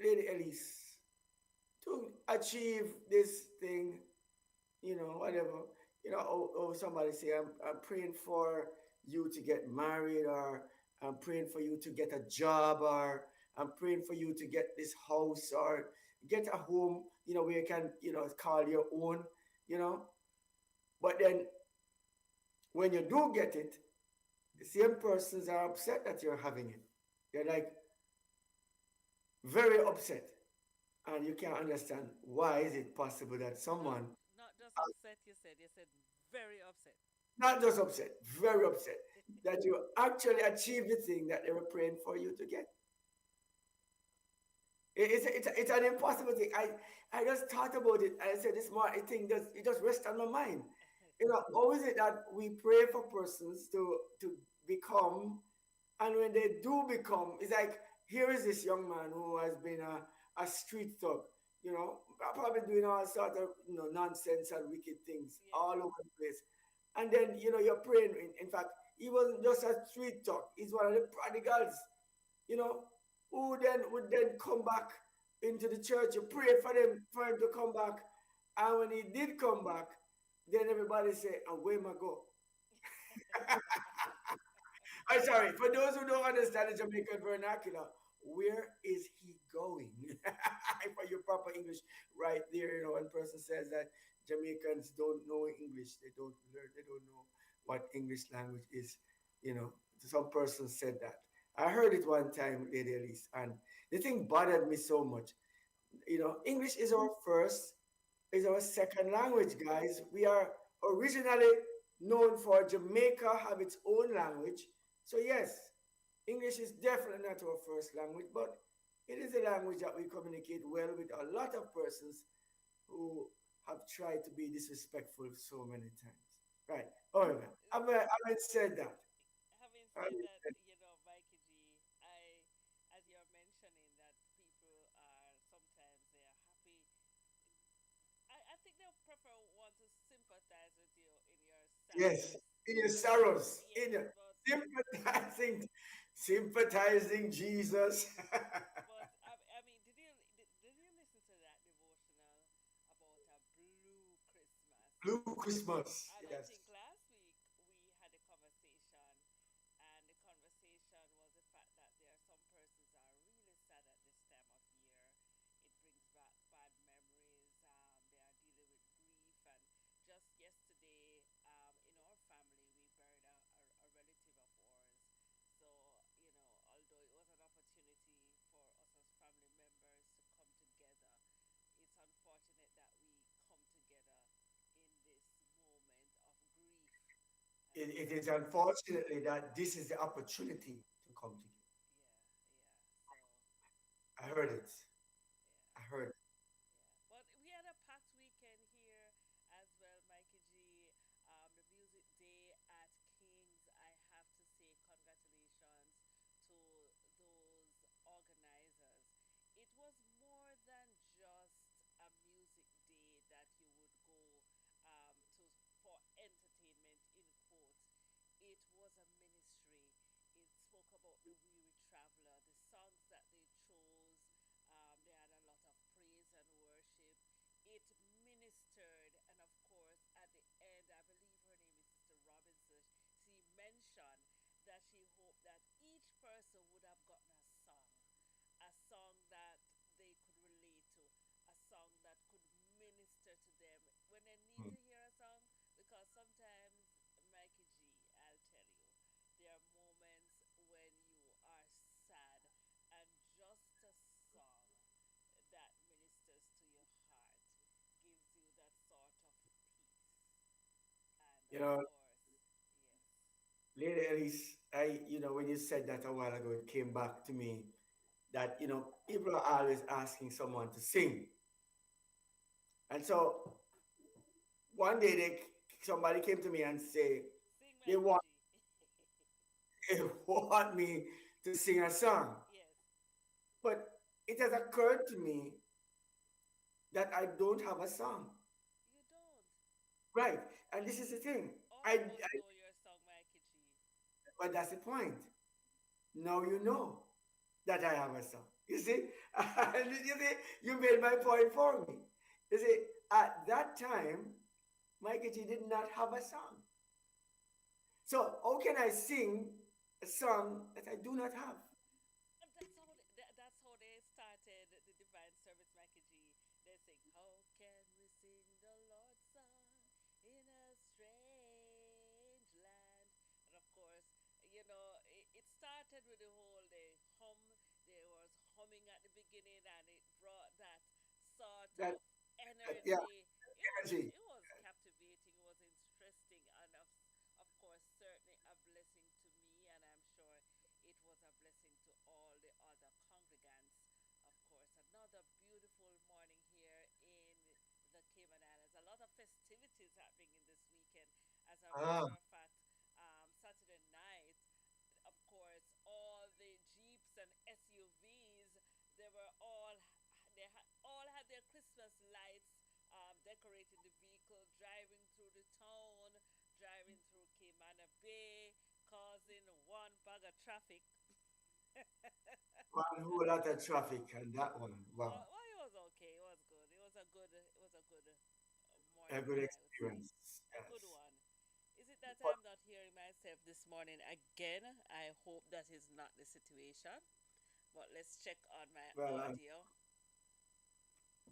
Lady Elise, to achieve this thing, whatever, or somebody say, I'm praying for you to get married, or I'm praying for you to get a job, or I'm praying for you to get this house, or get a home, where you can, call your own, you know. But then when you do get it, the same persons are upset that you're having it. They're like very upset. And you can't understand why is it possible that Not someone, not just upset. You said very upset. not just upset, very upset, that you actually achieve the thing that they were praying for you to get. It's an impossible thing. I just thought about it and I said this more, I think it just rests on my mind. How is it that we pray for persons to become, and when they do become, it's like, here is this young man who has been a street thug, probably doing all sort of nonsense and wicked things all Yes. over the place. And then you're praying. In fact, he wasn't just a street thug, he's one of the prodigals, you know, who then would then come back into the church. You pray for him to come back. And when he did come back, then everybody say, and where am I go? I'm sorry, for those who don't understand the Jamaican vernacular, where is he going? For your proper English, right there, one person says that Jamaicans don't know English, they don't learn, they don't know what English language is. You know, some person said that. I heard it one time, Lady Elise, and the thing bothered me so much. English is our second language, guys. We are originally known for Jamaica have its own language. So yes, English is definitely not our first language, but it is a language that we communicate well with a lot of persons who have tried to be disrespectful so many times. Right. All right. Having said that, Having said having that, said, Mikey G, as you're mentioning that people are sometimes they are happy. I think they'll prefer want to sympathize with you in your yes, sadness. in your sorrows, in Yes, your sympathizing Jesus. but I mean, did you listen to that devotional about a blue Christmas? Blue Christmas. And I Yes. think last week we had a conversation, and the conversation was the fact that there are some persons are really sad at this time of year. It brings back bad memories. They are dealing with grief, and just yesterday, in our family, we buried a relative of ours. So although it was an opportunity for us as family members to come together, it's unfortunate that we come together in this moment of grief and It is sadness. unfortunately that this is the opportunity to come together. Yeah, yeah. So, I heard it. yeah, I heard it. yeah. But we had a packed weekend here as well, Mikey G. The music day at King's. I have to say congratulations to those organizers. It was more than just a music day that you would go to for entertainment in quotes. It was a ministry. It spoke about the weary traveler, the songs that they chose. They had a lot of praise and worship. It ministered, and of course, at the end, I believe her name is Sister Robinson. She mentioned that she hoped that each person would have gotten a song that they could relate to, a song that could minister to them when they need Hmm. to hear a song. Because sometimes, Mikey G, I'll tell you, there are moments when you are sad, and just a song that ministers to your heart gives you that sort of peace. And You of know, course, yes. Lady Elise, when you said that a while ago, it came back to me that, people are always asking someone to sing. And so one day somebody came to me and say Sing, they Mikey want, G. they want me to sing a song. Yes, But it has occurred to me that I don't have a song. you don't. Right. And this is the thing. All of us know your song, Mikey G. But that's the point. Now you know that I have a song. You see, and you see, you made my point for me. You see, at that time, Michael G did not have a song. So how can I sing a song that I do not have? And that's how they started the divine service, Mikey G. They sing, "How can we sing the Lord's song in a strange land?" And of course, it started with the whole they hum. There was humming at the beginning, and it brought that sort That, of yeah, energy. energy. It was captivating. It was interesting, and of course, certainly a blessing to me, and I'm sure it was a blessing to all the other congregants. Of course, another beautiful morning here in the Cayman Islands. A lot of festivities happening in this weekend. As a Ah, matter of fact, Saturday night, of course, all the Jeeps and SUVs, they were all had their Christmas lights decorating the vehicle, driving through the town, driving through Cayman Bay, causing one bag of traffic. one whole lot of traffic and that one. Wow, Well, it was okay. It was good. It was a good a morning, good I would say. experience. A good Yes. one. Is it that But, I'm not hearing myself this morning again? I hope that is not the situation. But let's check on my well, audio.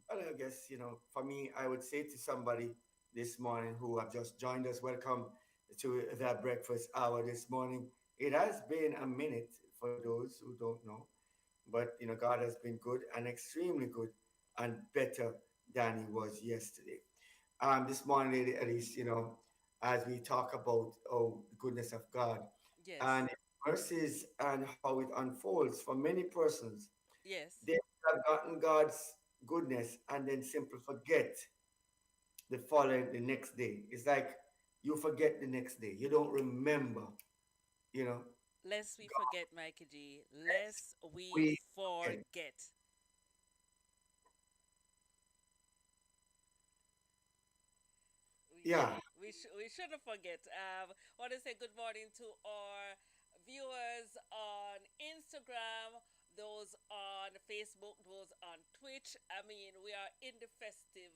well, I guess, for me, I would say to somebody this morning who have just joined us, welcome to the breakfast hour this morning. It has been a minute for those who don't know, but God has been good and extremely good and better than he was yesterday. This morning, Lady Elise, as we talk about the goodness of God Yes. and his mercies and how it unfolds for many persons, Yes. they have gotten God's goodness and then simply forget the next day. It's like you forget the next day. You don't remember, you know. Lest we God, forget, Mikey G. Lest we we forget. forget. Yeah. We shouldn't forget. Want to say good morning to our viewers on Instagram, those on Facebook, those on Twitch. I mean, we are in the festive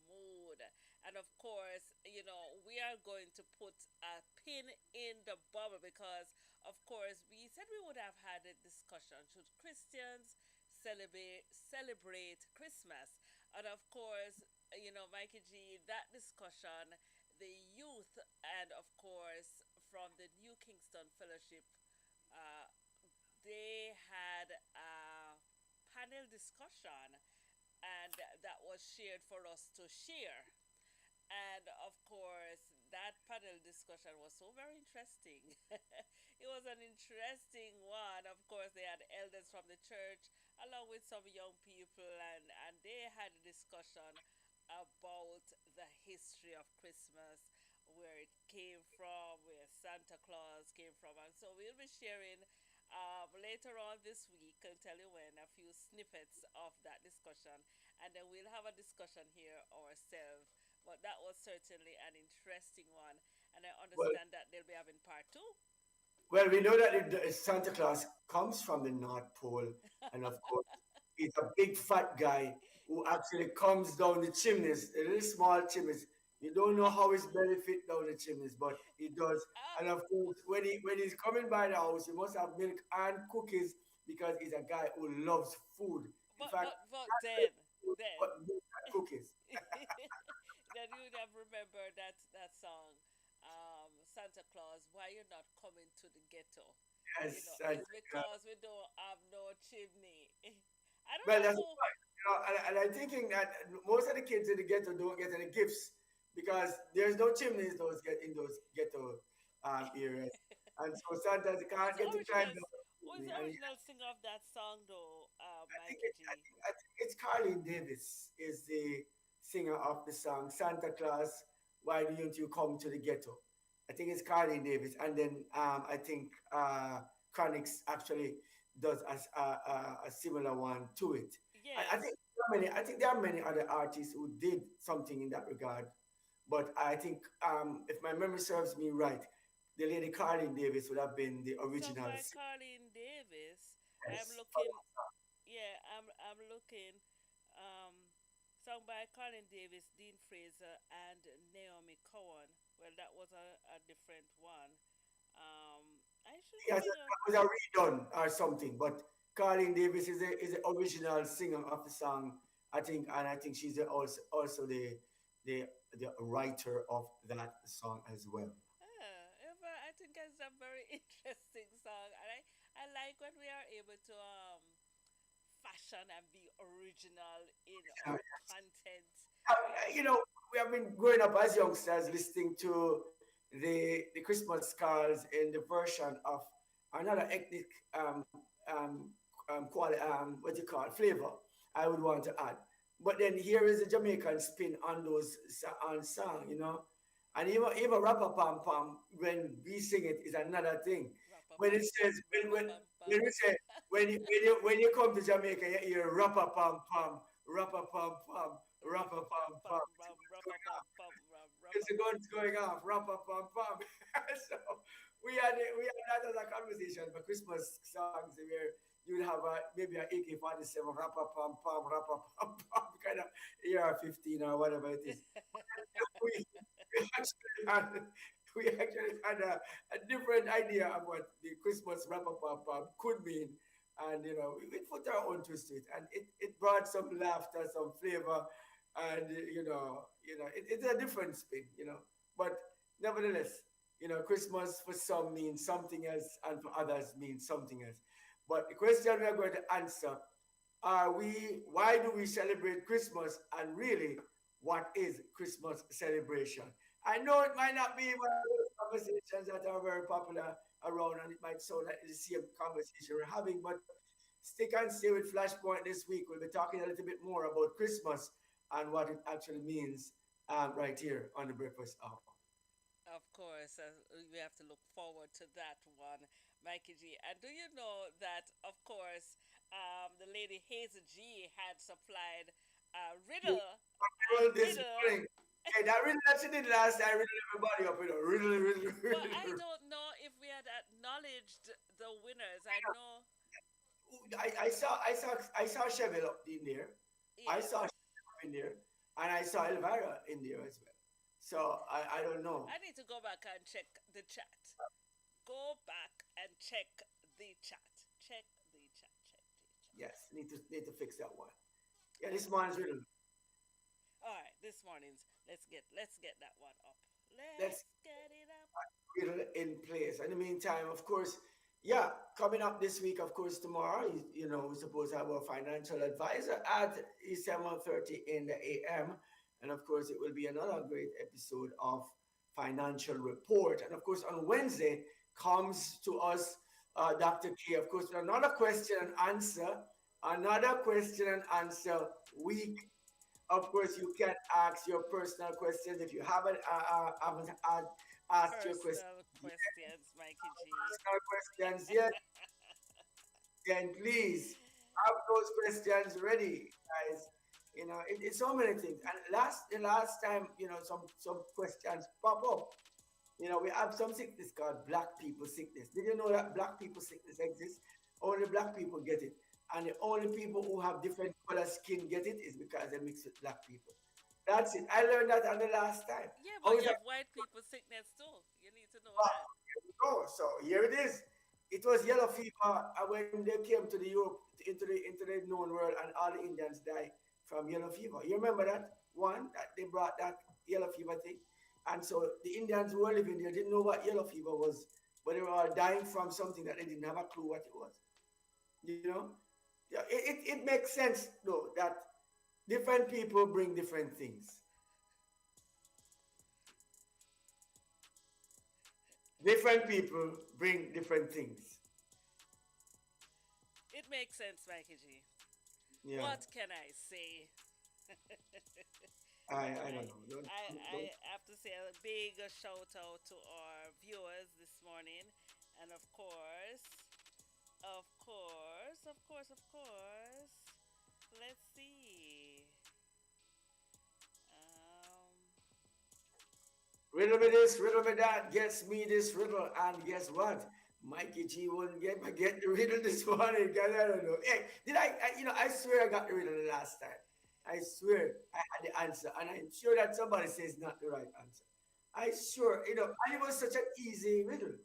mood, and of course, we are going to put a pin in the bubble because, of course, we said we would have had a discussion: should Christians celebrate Christmas? And of course, Mikey G, that discussion, the youth, and of course, from the New Kingston Fellowship, uh, they had a panel discussion, and that was shared for us to share. And of course, that panel discussion was so very interesting. It was an interesting one. Of course, they had elders from the church along with some young people, and they had a discussion about the history of Christmas, where it came from, where Santa Claus came from. And so we'll be sharing later on this week, I'll tell you when, a few snippets of that discussion. And then we'll have a discussion here ourselves. But that was certainly an interesting one. And I Well, understand that they'll be having part two. well, we know that Santa Claus comes from the North Pole, and of course, he's a big fat guy who actually comes down the chimneys, the little small chimneys. You don't know how his belly fit down the chimneys, but he does. Ah, And of course, when he's coming by the house, he must have milk and cookies because he's a guy who loves food. In but fact, but but not then just food, then but milk and cookies. then you would have remembered that song, Santa Claus. Why you're not coming to the ghetto? Yes, and It's because we don't have no chimney. I don't well, know that's who. right. And I'm thinking that most of the kids in the ghetto don't get any gifts because there's no chimneys in those ghetto areas, and so sometimes you Who's can't the get to climb original? down the Who's chimney. the And original singer of that song, though, I think Mikey G? I think it's Carlene Davis is the singer of the song Santa Claus. Why don't you come to the ghetto? I think it's Carlene Davis, and then I think Chronix actually does a similar one to it. I think Yes. there are many other artists who did something in that regard, but I think if my memory serves me right, the lady Carlene Davis would have been the Sung original by singer. Carlene Davis. I'm Yes. looking. Yeah, I'm looking. Um, Sung by Colin Davis, Dean Fraser, and Naomi Cohen. Well, that was a different one. I should Yes, figure. that was a redone or something. But Colleen Davis is the original singer of the song, I think, and I think she's also the the writer of that song as well. I think it's a very interesting song, and I like when we are able to fashion and be original in Yeah. our content. You know, we have been growing up as youngsters listening to the Christmas carols in the version of another ethnic um, what you call flavor. I would want to add, but then here is the Jamaican spin on those on song, you know, and even rapper pam pam when we sing it is another thing. Rappa When pam it pam, says rappa pam pam. when we say when you come to Jamaica, you hear rapper pam pam, rapper pam pam, rapper Rappa pam pam pam pam. ram, rappa pam pam ram, It's rappa the pam. guns going off, rapper pam pam. So we had that as a conversation for Christmas songs where you would have maybe an AK-47 rapper pam pam rapper pam pam kind of AR-15 or whatever it is. We, we actually had we actually had a different idea of what the Christmas rapper pam pam could mean. And you know, we put our own twist to it, and it brought some laughter, some flavor, and it's a different spin, you know. But nevertheless, you know, Christmas for some means something else, and for others means something else. But the question we are going to answer are we why do we celebrate Christmas, and really what is Christmas celebration? I know it might not be one of those conversations that are very popular around, and it might sound like the same conversation we're having, but stick and stay with Flashpoint this week. We'll be talking a little bit more about Christmas and what it actually means right here on the Breakfast Hour. Of course, we have to look forward to that one, Mikey G. And do you know that, of course, the lady Hazel G had supplied a Well, this riddle. morning, hey, that riddle that she did last time, riddle everybody up, you know, riddle, riddle, But I riddle. don't know if we had acknowledged the winners. I know, I saw Chevelle up in there. I yes. saw Chevelle up in there, and I saw Elvira in there as well. So I don't know. I need to go back and check the chat. Go back and check the chat. Check the chat. Check the chat. Yes, need to fix that one. Yeah, this morning's riddle. All right, this morning's. Let's get that one up. Let's Let's get it up. riddle in place. In the meantime, of course, yeah, coming up this week, of course, tomorrow, you know, we're supposed to have our financial advisor at 7:30 in the AM. And of course, it will be another great episode of Financial Report. And of course, on Wednesday comes to us Dr. K, of course, with another question and answer week. Of course, you can ask your personal questions if you haven't asked your question, Personal questions, Mikey G. personal questions yet, then please have those questions ready, guys. You know, it's so many things. And the last time, you know, some questions pop up. You know, we have some sickness called black people sickness. Did you know that black people sickness exists? Only black people get it. And the only people who have different color skin get it is because they mix with black people. That's it. I learned that on the last time. Yeah, How but is you that? have white people sickness too. You need to know Ah, that. here we go. So here it is. It was yellow fever when they came to the Europe into the known world, and all the Indians died from yellow fever. You remember that one that they brought that yellow fever thing, and so the Indians who were living there didn't know what yellow fever was, but they were all dying from something that they didn't have a clue what it was. You know, yeah, it makes sense though that different people bring different things. Different people bring different things. It makes sense, Mikey G. Yeah, What can I say? I don't I know. I Don't have to say a big shout out to our viewers this morning, and of course. Let's see. Um, riddle me this, riddle me that, guess me this riddle, and guess what? Mikey G won't get the riddle this morning, guys. I don't know. Hey, did I swear I got the riddle the last time. I swear I had the answer, and I'm sure that somebody says not the right answer. I sure, and it was such an easy riddle.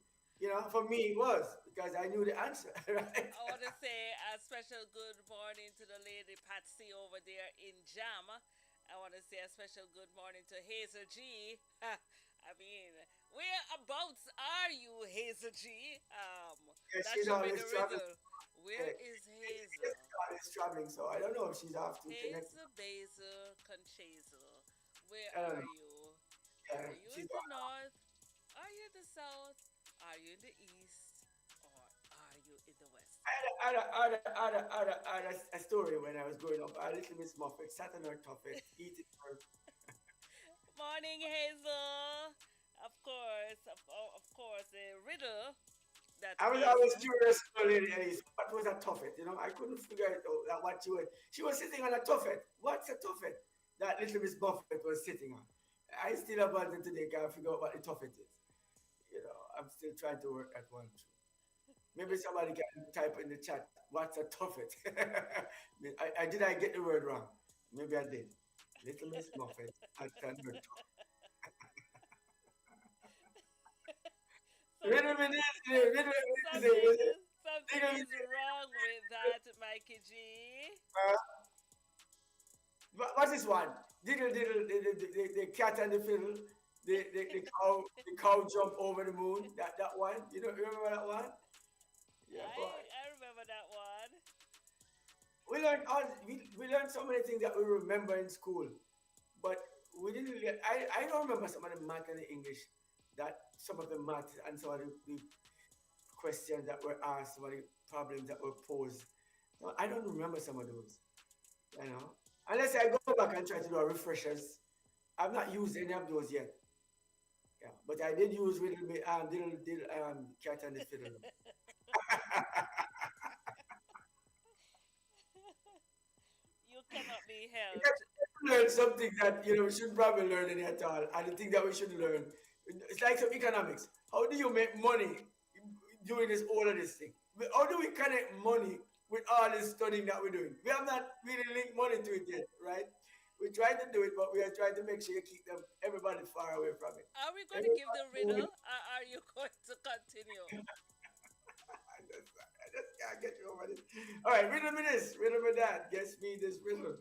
For me it was because I knew the answer, right? I want to say a special good morning to the lady Patsy over there in Jam. I want to say a special good morning to Hazel G. I mean, whereabouts are you, Hazel G? Yeah, That she's should be always the traveling. riddle. Where Yeah, is she's Hazel? always traveling, so I don't know if she's off to connect. Hazel Basil Conchazel. Where I don't are know. you? Yeah, Are you she's in the north? Are you in the south? Are you in the east? Or are you in the west? I had a story when I was growing up. A little Miss Muffet sat on her tuffet, eating her. Morning, Hazel. Of course, a riddle that I was always Hazel. curious, Lady Elise, what was a tuffet? I couldn't figure it out. That what she was sitting on a tuffet. What's a tuffet? That little Miss Muffet was sitting on. I still about it today. Can't figure out what the tuffet is. I'm still trying to work that one through. Maybe somebody can type in the chat, what's a tuffet? Did I get the word wrong? Maybe I did. Little Miss Muffet at Thunder. Little Something, bit little something, bit something little is wrong with that, Mikey G. what's this one? Diddle diddle, the cat and the fiddle, the cow jump over the moon. That one, remember that one? Yeah, boy. I remember that one. We learned so many things that we remember in school, but we didn't. I don't remember some of the math and the English, that some of the math and some of the questions that were asked, some of the problems that were posed. No, I don't remember some of those. You know, unless I go back and try to do a refreshers. I've not used any of those yet. Yeah, but I did use little cat and the fiddle. You cannot be helped. Learn something that we should probably learn any at all. And the thing that we should learn, it's like some economics. How do you make money doing all of this thing? How do we connect money with all this studying that we're doing? We have not really linked money to it yet, right? We try to do it, but we are trying to make sure you keep everybody far away from it. Are we going to give the Everybody, riddle? Or are you going to continue? I just can't get you over this. All right, riddle me this, riddle me that. Guess me this riddle.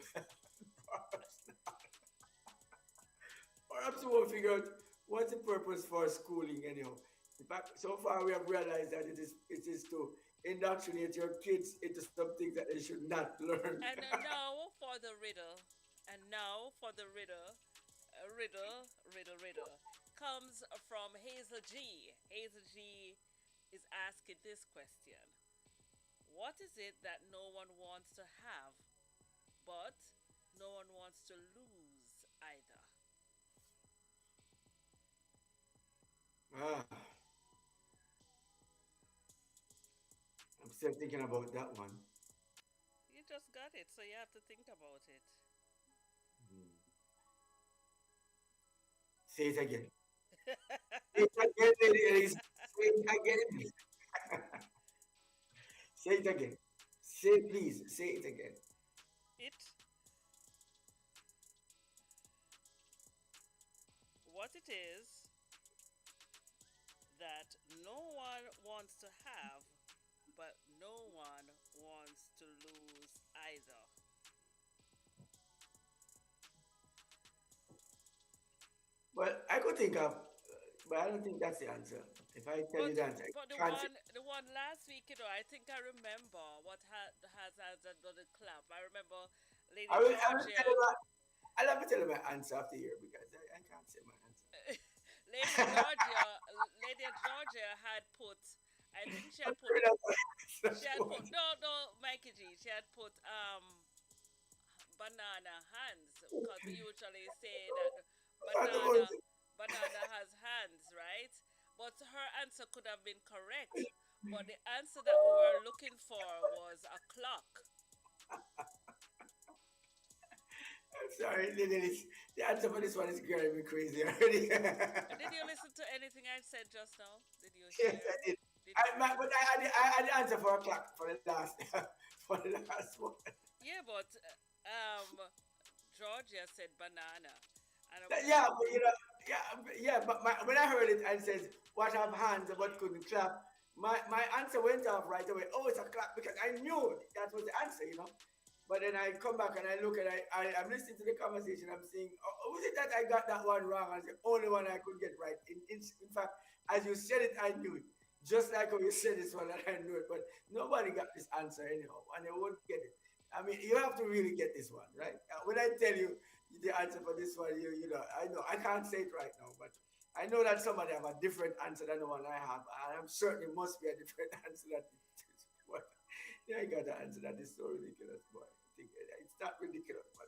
Perhaps we will figure out what's the purpose for schooling anyhow. In fact, so far we have realized that it is to indoctrinate your kids into something that they should not learn. And now for the riddle. And now for the riddle. Riddle. Comes from Hazel G. Hazel G is asking this question. What is it that no one wants to have, but no one wants to lose either? Ah, I'm still thinking about that one. You just got it, so you have to think about it. Hmm. Say it again. Say it again, Lady Elise. Say it again. Say it again. Say, please, say it again. It, what it is that no one wants to have, but no one wants to lose either. Well, I could think of, but I don't think that's the answer. If I tell you But the answer, but I can't say. the one last week, I think I remember what has answered the clap. I remember Lady I will tell you Georgia, my, I'll have to tell you my answer after here because I can't say my Lady answer. Georgia, Lady Georgia had put. I think she I'm had put. afraid She that's had one. put no Mikey G. She had put banana hands because we usually say that I don't want banana banana has hands, right? But her answer could have been correct, but the answer that we were looking for was a clock. I'm sorry, the answer for this one is driving me crazy already. Did you listen to anything I said just now? Did you Yes, I hear? did. it's I had the answer for a clock for the last for the last one. yeah, but Georgia said banana, and I'm Yeah, like, but yeah. But when I heard it and it says what have hands but couldn't clap, my answer went off right away. Oh, it's a clap because I knew that was the answer. But then I come back and I look and I'm listening to the conversation. I'm saying, oh, was it that I got that one wrong? And it's the only one I could get right. In fact, as you said it, I knew it. Just like how you said this one, that I knew it. But nobody got this answer anyhow, and they won't get it. I mean, you have to really get this one, right? When I tell you the answer for this one, I know I can't say it right now, but I know that somebody have a different answer than the one I have, and I'm certain it must be a different answer than this one. Yeah, I got the answer. That is so ridiculous, boy. I think it's not ridiculous, but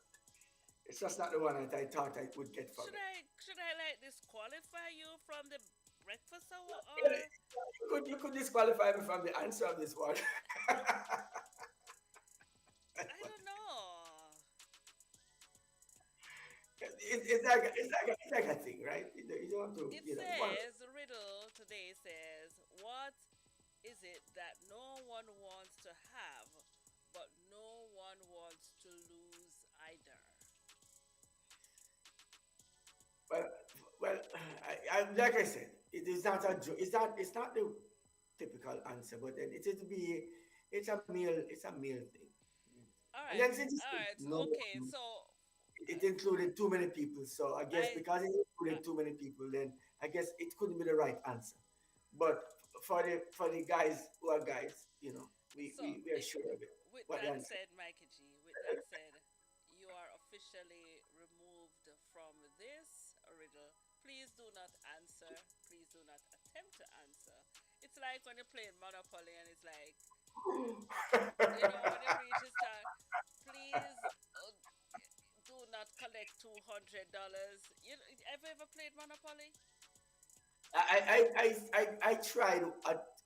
it's just not the one that I thought I would get from it. should I like disqualify you from the breakfast hour Yeah, or you could disqualify me from the answer of this one. I don't know. It's like a thing, right? You don't have to, It one. says the riddle today says what is it that no one wants to have, but no one wants to lose either? Well, well, like I said, it is not a joke. It's not the typical answer, but then it is to be. It's a meal thing. All And right, then since all right, no, okay. So it included too many people. So I guess I because it uh, included too many people, then I guess it couldn't be the right answer. But for the guys who are guys, we, so we, we are it, sure of it. with What the that answer? said, Mikey G. With that said, you are officially removed from this riddle. Please do not answer. Please do not attempt to answer. It's like when you're playing Monopoly and it's like, when it reaches time, please do not collect $200. Have you ever played Monopoly? I tried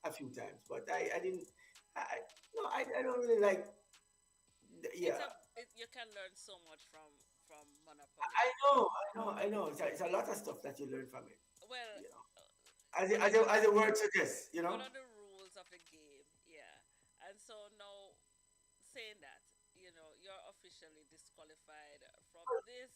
a few times, but I didn't. I no, I don't really like. It's Yeah, you can learn so much from Monopoly. I know. It's a lot of stuff that you learn from it. Well, You know, uh, as it, one as of a, the as a word suggests. one of the rules of the game, yeah. And so now, saying that, you're officially disqualified from this.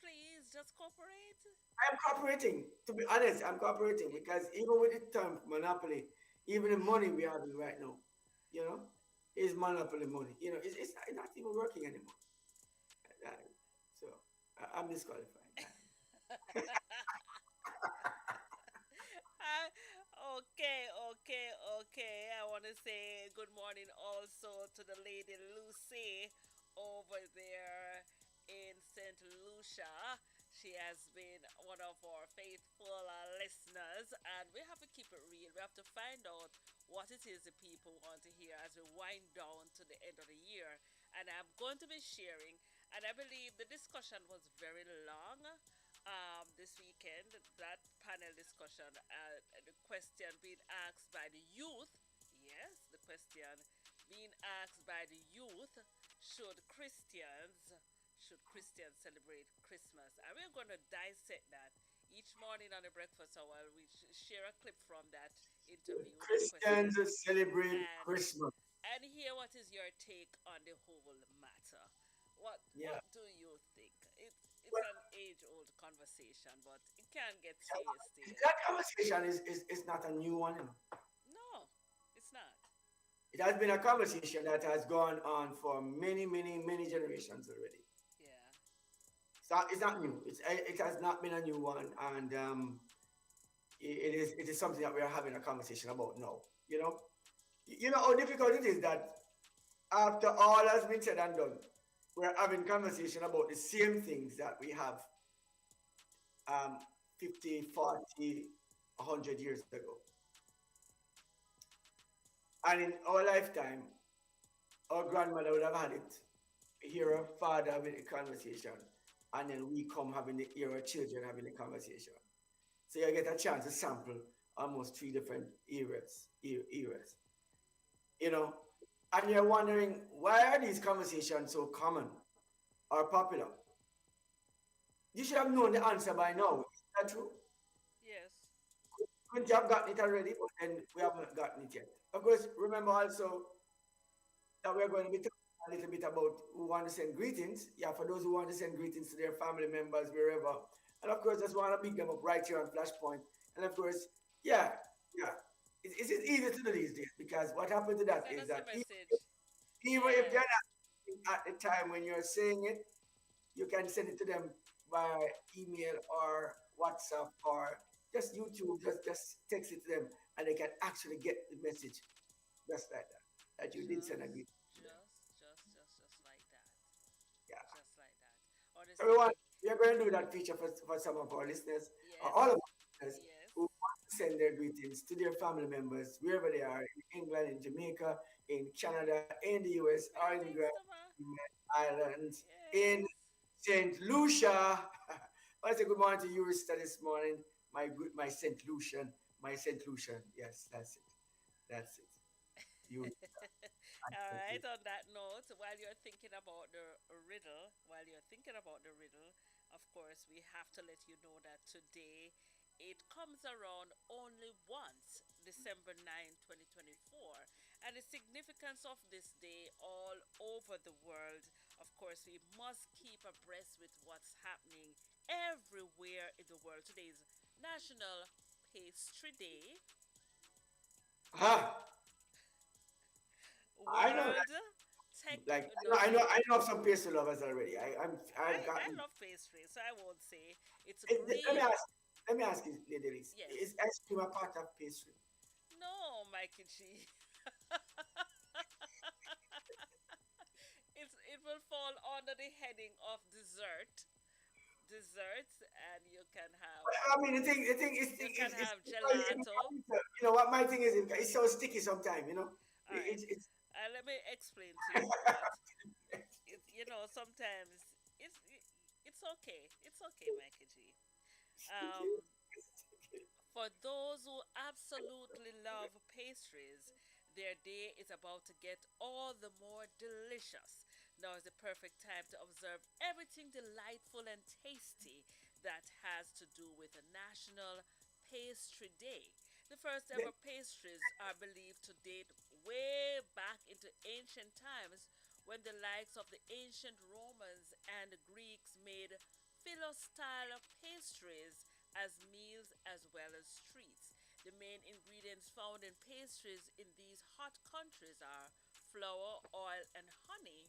Please just cooperate. I'm cooperating. To be honest, I'm cooperating Y- because even with the term monopoly, even the money we have right now, you know, is monopoly money. It's not even working anymore. Uh, So I'm disqualified. Ah, okay, okay, okay. I want to say good morning also to the lady Lucy over there in St. Lucia. She has been one of our faithful listeners, and we have to keep it real. We have to find out what it is the people want to hear as we wind down to the end of the year. And I'm going to be sharing, and I believe the discussion was very long this weekend, that panel discussion, the question being asked by the youth. Yes, the question being asked by the youth: should Christians celebrate Christmas? And we're going to dissect that each morning on the breakfast hour. We share a clip from that interview with the Christians question, celebrate and Christmas. hear what is your take on the whole matter. What Yeah. do you think? It's Well, an age old conversation, but it can get tasty. that conversation is not a new one. No, it's not. It has been a conversation that has gone on for many, many, many generations already. Yeah. It's not new. It has not been a new one, and it is something that we are having a conversation about now. You know how difficult it is that after all has been said and done, we're having conversation about the same things that we have um, 50, 40, 100 years ago. And in our lifetime, our grandmother would have had it, hear her father having a conversation, and then we come having the hear our children having a conversation. So you get a chance to sample almost three different eras, you know. And you're wondering why are these conversations so common or popular? You should have known the answer by now. Is that true? Yes. couldn't have gotten it already, but then we haven't gotten it yet. Of course, remember also that we're going to be talking a little bit about who want to send greetings. Yeah, for those who want to send greetings to their family members wherever. And of course, just want to big them up right here on Flashpoint. And of course, yeah, yeah. It's easy to do these days because what happened to that Send is us a that message. even if they're Yes. not at the time when you're saying it, you can send it to them by email or WhatsApp or just YouTube. Just text it to them, and they can actually get the message just like that. That you did send a greeting to them. Just like that. Yeah. Just like that. So we want Honestly, we are going to do that feature for some of our listeners, or yes. all of our listeners Yes. who want to send their greetings to their family members wherever they are in England, in Jamaica, in Canada, in the US, or in the Greetings, Tama. Islands, in Yes. St. Lucia. I say good morning to you, Rista, this morning. My St. Lucian, my St. Lucian. Yes, that's it. That's it. You, All St. right, Lucian. on that note, while you're thinking about the riddle, of course, we have to let you know that today it comes around only once, December 9th, 2024. And the significance of this day all over the world, of course, we must keep abreast with what's happening everywhere in the world. Today is National Pastry Day, Ah, I know World like I know Technology. I know of some pastry lovers already. I've I gotten. love pastry, so I won't say it's Let me green. ask you, Lady Elise, is Yes. ice cream a part of pastry? No, Mikey G. It will fall under the heading of dessert. Desserts, and I mean, the thing is, you can it's have because gelato. you know what my thing is. It's so sticky sometimes. You know, All right. it's Let me explain to you what sometimes it's it's okay. It's okay, Mikey G. sticky. Um, For those who absolutely love pastries, their day is about to get all the more delicious. Now is the perfect time to observe everything delightful and tasty that has to do with a National Pastry Day. The first ever pastries are believed to date way back into ancient times when the likes of the ancient Romans and Greeks made philo-style pastries as meals as well as treats. The main ingredients found in pastries in these hot countries are flour, oil, and honey,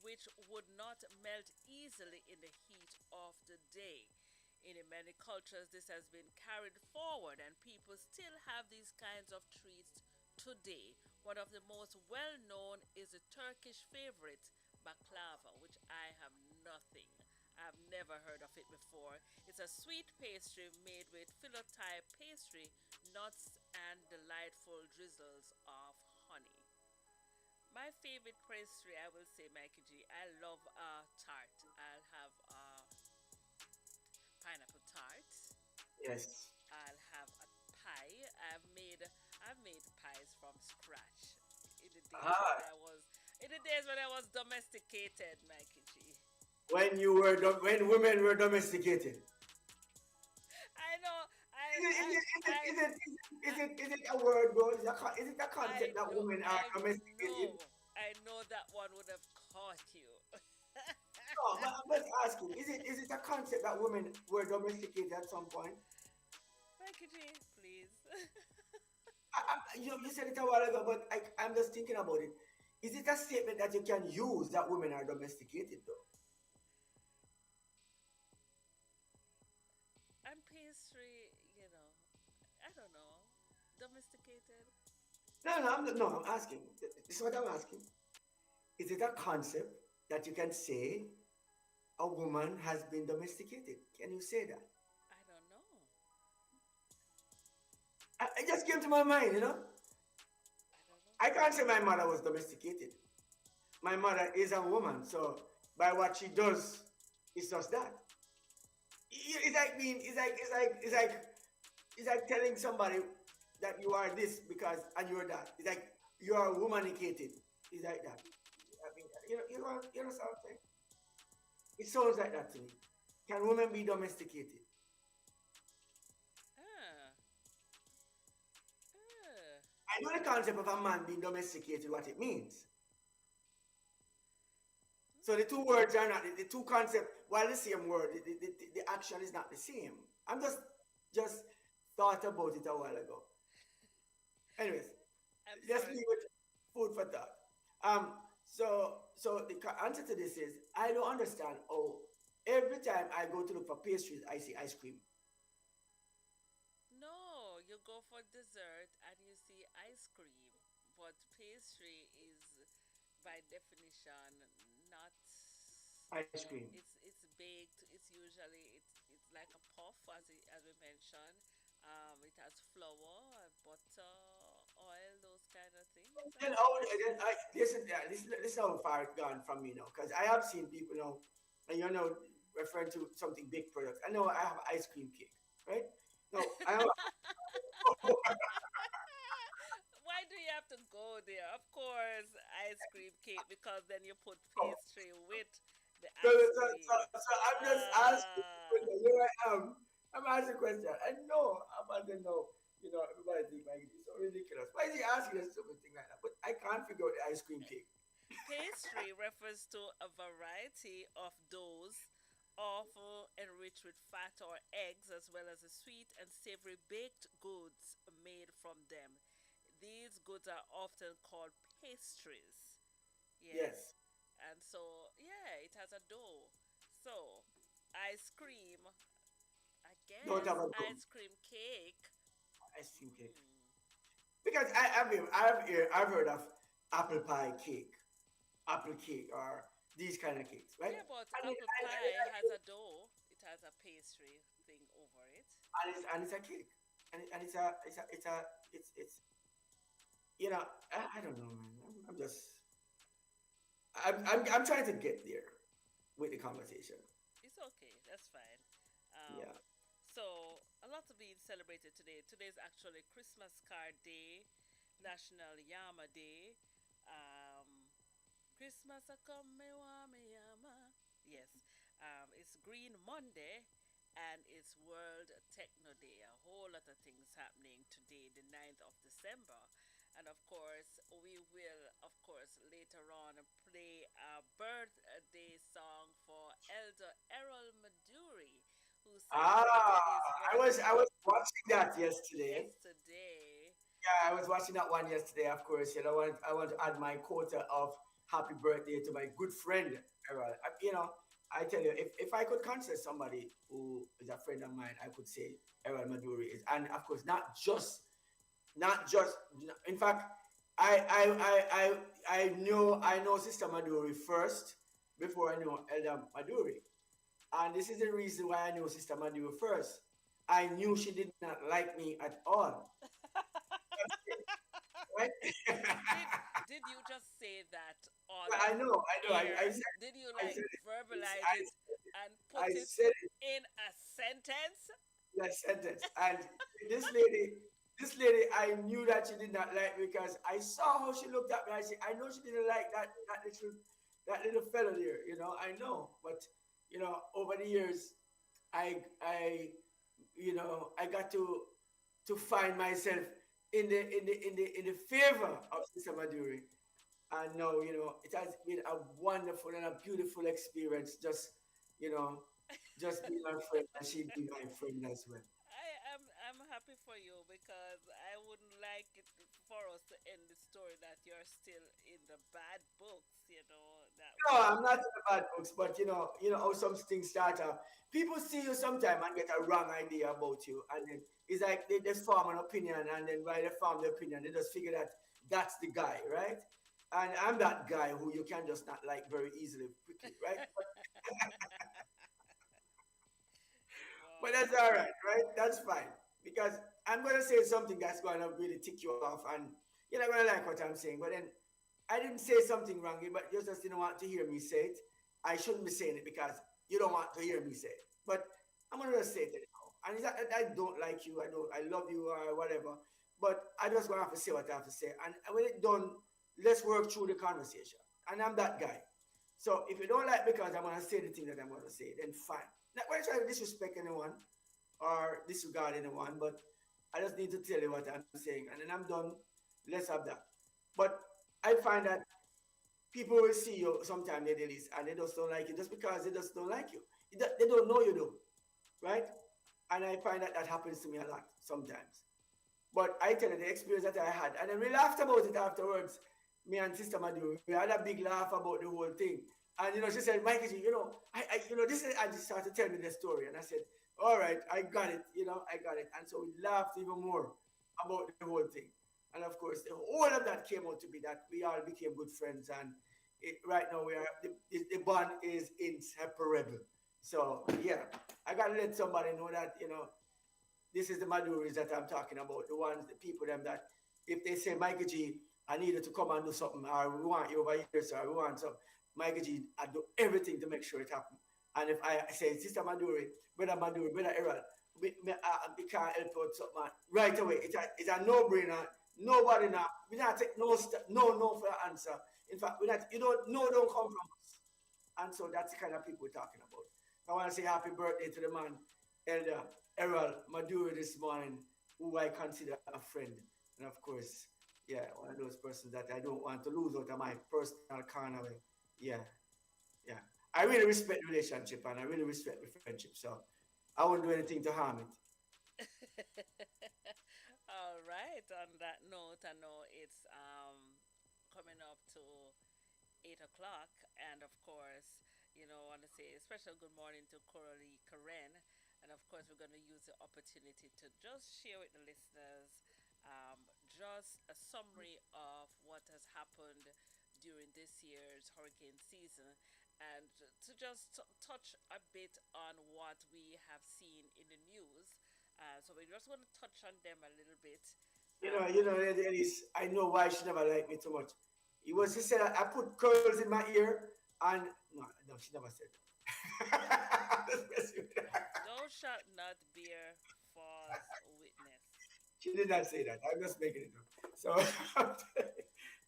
which would not melt easily in the heat of the day. In many cultures, this has been carried forward, and people still have these kinds of treats today. One of the most well known is the Turkish favorite, baklava, which I have nothing. I've never heard of it before. It's a sweet pastry made with filo type pastry, nuts, and delightful drizzles of honey. My favorite pastry, I will say, Mikey G. I love a tart. I'll have a pineapple tart. Yes. I'll have a pie. I've made pies from scratch in the days when Ah, I was in the days when I was domesticated, Mikey G. when women were domesticated. I know. Is it a word, bro? Is it a I concept that know. women are I domesticated? know. I know that one would have caught you. No, but I'm just asking, is it a concept that women were domesticated at some point? Mikey G, please. You said it a while ago, but I'm just thinking about it. Is it a statement that you can use that women are domesticated, though? And pastry, I don't know. Domesticated? No, I'm asking. This is what I'm asking. Is it a concept that you can say a woman has been domesticated? Can you say that? I don't know. It just came to my mind, you know? I don't know. I can't say my mother was domesticated. My mother is a woman, so by what she does, it's just that. It's like being, it's like telling somebody that you are this because and you're that. It's like you are womanicated. It's like that. I mean, you know something. It sounds like that to me. Can women be domesticated? Ah, I know the concept of a man being domesticated, what it means. So the two words are not the two concepts. While the same word, the action is not the same. I'm just thought about it a while ago. Anyways, I'm let's sorry. leave it food for thought. Um, so the answer to this is I don't understand. Oh, every time I go to look for pastries, I see ice cream. No, you go for dessert and you see ice cream, but pastry is by definition not. Ice cream. It's baked. It's usually it's like a puff as we mentioned. It has flour, butter, oil, those kind of things, Then, and oh, then I listen. Yeah, listen how far it's gone from me now. Because I have seen people now, and you know, referring to something big products. I know I have ice cream cake, right? No, I have. why do you have to go there? Of course, ice cream cake because then you put pastry with the So, ice so, so, cream. so I'm just asking. Ah, Here I am. I'm asking a question. I know about the know. You know, everybody think like it's so ridiculous. Why is he asking a stupid thing like that? But I can't figure out the ice cream cake. pastry refers to a variety of doughs, often enriched with fat or eggs, as well as the sweet and savory baked goods made from them. These goods are often called pastries. Yes. Yes. And so, yeah, it has a dough. So, ice cream, I Don't have guess, a ice cream cake. ice cream cake. Hmm. Because I've heard of apple pie cake, apple cake, or these kind of cakes, right? Yeah, but And it, apple pie has a dough. It has a pastry thing over it. and it's a cake, and it's you know I don't know, man. I'm just I'm trying to get there with the conversation. It's okay. That's fine. Yeah. So a lot to be celebrated today. Today is actually Christmas card day, National Yama Day. Um, Christmas a come me wa me yama. Yes. It's Green Monday and it's World Techno Day. A whole lot of things happening today, the 9th of December. And of course, we will, of course, later on play a birthday song for Elder Errol Maduri, who Ah, celebrated his I birthday was watching that yesterday. yesterday. Yeah, I was watching that one yesterday. Of course, you know, I want to add my quota of happy birthday to my good friend Errol. You know, I tell you, if I could consider somebody who is a friend of mine, I could say Errol Maduri is, and of course, not just. In fact, I I I I know Sister Maduri first before I know Elder Maduri, and this is the reason why I know Sister Maduri first. I knew she did not like me at all. Right? did did you just say that on I know. air? Did you I like said it. verbalize it and put I it said it in a sentence? in that sentence. And this lady, I knew that she did not like me because I saw how she looked at me. I said, I know she didn't like that little fella there. You know, I know. But you know, over the years, I you know, I got to find myself in the favor of Sister Maduri. And now, you know, it has been a wonderful and a beautiful experience. Just, you know, just being my friend and she be my friend as well. I'm happy for you because I wouldn't like it for us to end the story that you're still in the bad books, that No, way. I'm not in the bad books, but you know how some things start up. People see you sometime and get a wrong idea about you, and then it's like they just form an opinion, and then while they form the opinion, they just figure that that's the guy, right? And I'm that guy who you can just not like very easily, quickly, right? But Wow. that's all right, right? That's fine. Because I'm going to say something that's going to really tick you off, and you're not going to like what I'm saying. But then I didn't say something wrong, but you just didn't want to hear me say it. I shouldn't be saying it because you don't want to hear me say it. But I'm going to just say it anyhow. And it's not that I don't like you, I love you, or whatever. But I just going to have to say what I have to say. And when it's done, let's work through the conversation. And I'm that guy. So if you don't like because I'm going to say the thing that I'm going to say, then fine. Not going to try to disrespect anyone or disregard anyone, but I just need to tell you what I'm saying. And then I'm done. Let's have that. But I find that people will see you sometime they release and they just don't like you just because they just don't like you. They don't know you though, right? And I find that that happens to me a lot sometimes. But I tell you the experience that I had, and then we laughed about it afterwards. Me and Sister Madu, we had a big laugh about the whole thing. And she said, Mikey, this is. And she started telling me the story, and I said, all right, I got it. I got it. And so we laughed even more about the whole thing. And of course, all of that came out to be that we all became good friends, and right now we are the bond is inseparable. So yeah, I gotta let somebody know that this is the Maduris that I'm talking about, the ones, the people them that if they say, Mikey G, I need you to come and do something, or we want you over here, sir, we want some, Mikey G, I do everything to make sure it happens. And if I say, Sister Maduri, brother Errol, we can't help out something right away. It's a no-brainer. Nobody now, we not take no for an answer. In fact, we not, you don't come from us. And so that's the kind of people we're talking about. I want to say happy birthday to the man, Elder Errol Maduri this morning, who I consider a friend. And of course, yeah, one of those persons that I don't want to lose out of my personal corner. Yeah, yeah. I really respect the relationship and I really respect the friendship. So I won't do anything to harm it. All right. On that note, I know it's coming up to 8 o'clock, and of course, I want to say a special good morning to Coralie Karen, and of course, we're going to use the opportunity to just share with the listeners just a summary of what has happened during this year's hurricane season, and to just touch a bit on what we have seen in the news. So we just want to touch on them a little bit. Elise, I know why she never liked me too much. She said I put curls in my ear, and no, she never said that. Just messing with her. Thou shalt not bear false witness. She did not say that. I'm just making it up. So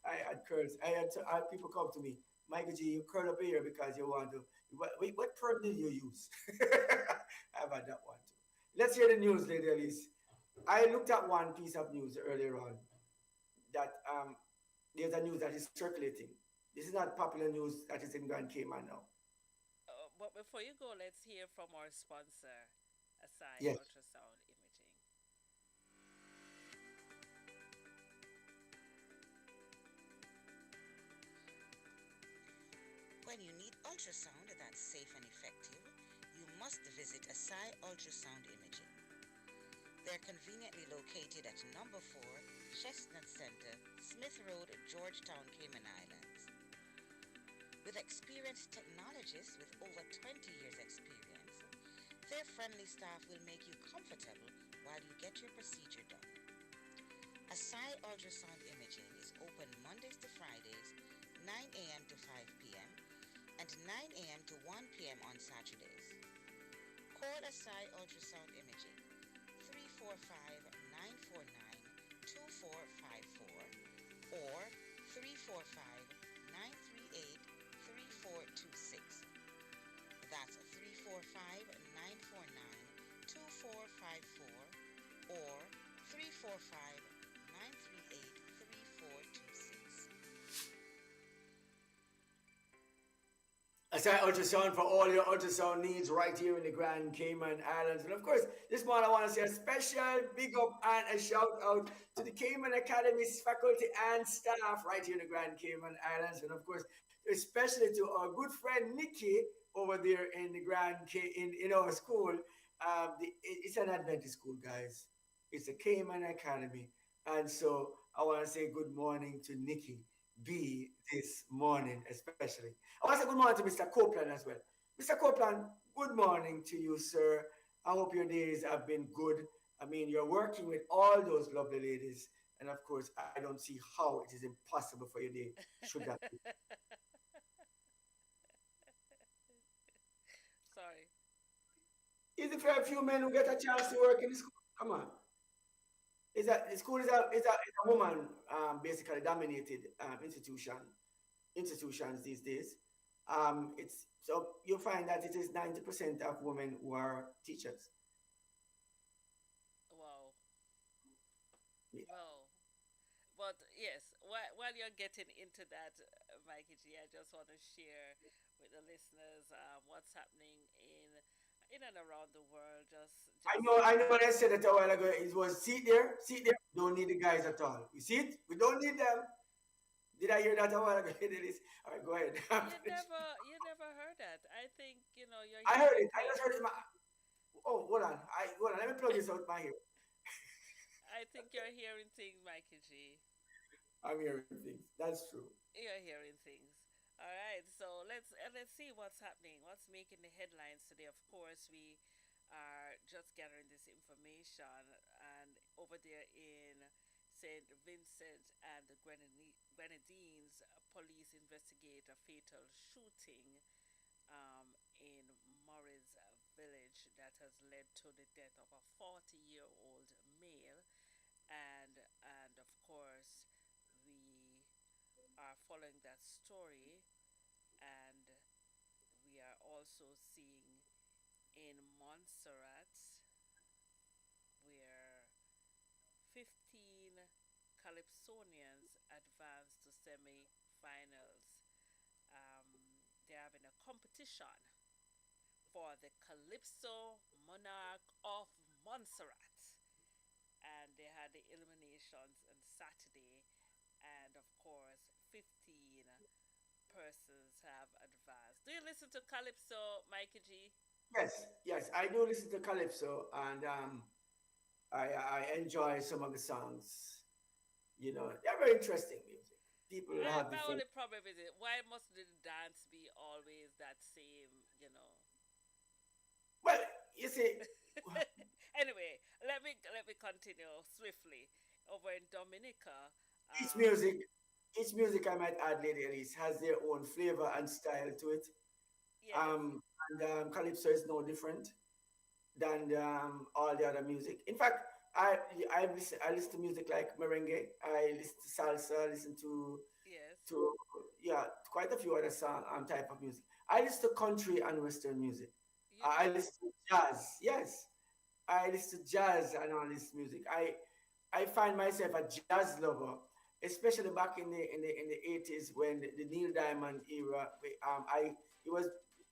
I had curls. I had people come to me, Michael G, you curl up here because you want to. What perm did you use? I've had that one too. Let's hear the news, Lady Elise. I looked at one piece of news earlier on that there's a news that is circulating. This is not popular news that is in Grand Cayman now. But before you go, let's hear from our sponsor, Asai Yes. Ultrasound Imaging. When you need ultrasound that's safe and effective, you must visit Asai Ultrasound Imaging. They're conveniently located at number 4, Chestnut Center, Smith Road, Georgetown, Cayman Islands. With experienced technologists with over 20 years' experience, their friendly staff will make you comfortable while you get your procedure done. Asai Ultrasound Imaging is open Mondays to Fridays, 9 a.m. to 5 p.m., and 9 a.m. to 1 p.m. on Saturdays. Call Asai Ultrasound Imaging 345-949-2454 or 345-938-3426. That's 345-949-2454 or 345-938-3426. Aside ultrasound for all your ultrasound needs right here in the Grand Cayman Islands. And of course, this morning I want to say a special big up and a shout out to the Cayman Academy's faculty and staff right here in the Grand Cayman Islands. And of course, especially to our good friend Nikki over there in the in our school. It's an Adventist school, guys. It's a Cayman Academy. And so I want to say good morning to Nikki B this morning, especially. I want to say good morning to Mr. Copeland as well. Mr. Copeland, good morning to you, sir. I hope your days have been good. I mean, you're working with all those lovely ladies, and of course, I don't see how it is impossible for your day. Should that be? Sorry. Is it for a few men who get a chance to work in the school? Come on. Is that the school is a woman basically dominated institutions these days. It's so you find that it is 90% of women who are teachers. Wow. Yeah. Wow. But yes, while you're getting into that, Mikey G, I just want to share with the listeners what's happening in and around the world. I know what I said it a while ago. It was sit there, don't need the guys at all. You see it? We don't need them. Did I hear that a while ago? Dennis? All right, go ahead. you never heard that. I think you're I heard hearing it. I just things. heard it. Oh, hold on. Hold on. Let me plug this out my ear. I think you're hearing things, Mikey G. I'm hearing things. That's true. You're hearing things. All right, so let's see what's happening. What's making the headlines today? Of course, we are just gathering this information, and over there in Saint Vincent and the Grenadines, police investigate a fatal shooting in Morris village that has led to the death of a 40-year-old male, and of course we are following that story, and we are also seeing in Montserrat where 15 Calypsonians advanced to semi-finals. They're having a competition for the Calypso Monarch of Montserrat, and they had the eliminations on Saturday, and of course 15 persons have advanced. Do you listen to Calypso, Mikey G? Yes, yes. I do listen to Calypso, and I enjoy some of the songs. You know, they're very interesting music. People have My different. only problem is it. Why must the dance be always that same? Well, you see, Anyway, let me continue swiftly. Over in Dominica, each um, music, each music I might add, Lady Elise, has their own flavor and style to it. yes, And Calypso is no different than all the other music. In fact, I I listen to music like merengue. I listen to salsa. I listen yes, to yeah, quite a few other song type of music. I listen to country and western music. you I do. listen to jazz. Yes, I listen to jazz and all this music. I find myself a jazz lover, especially back in the 80s when the Neil Diamond era. It was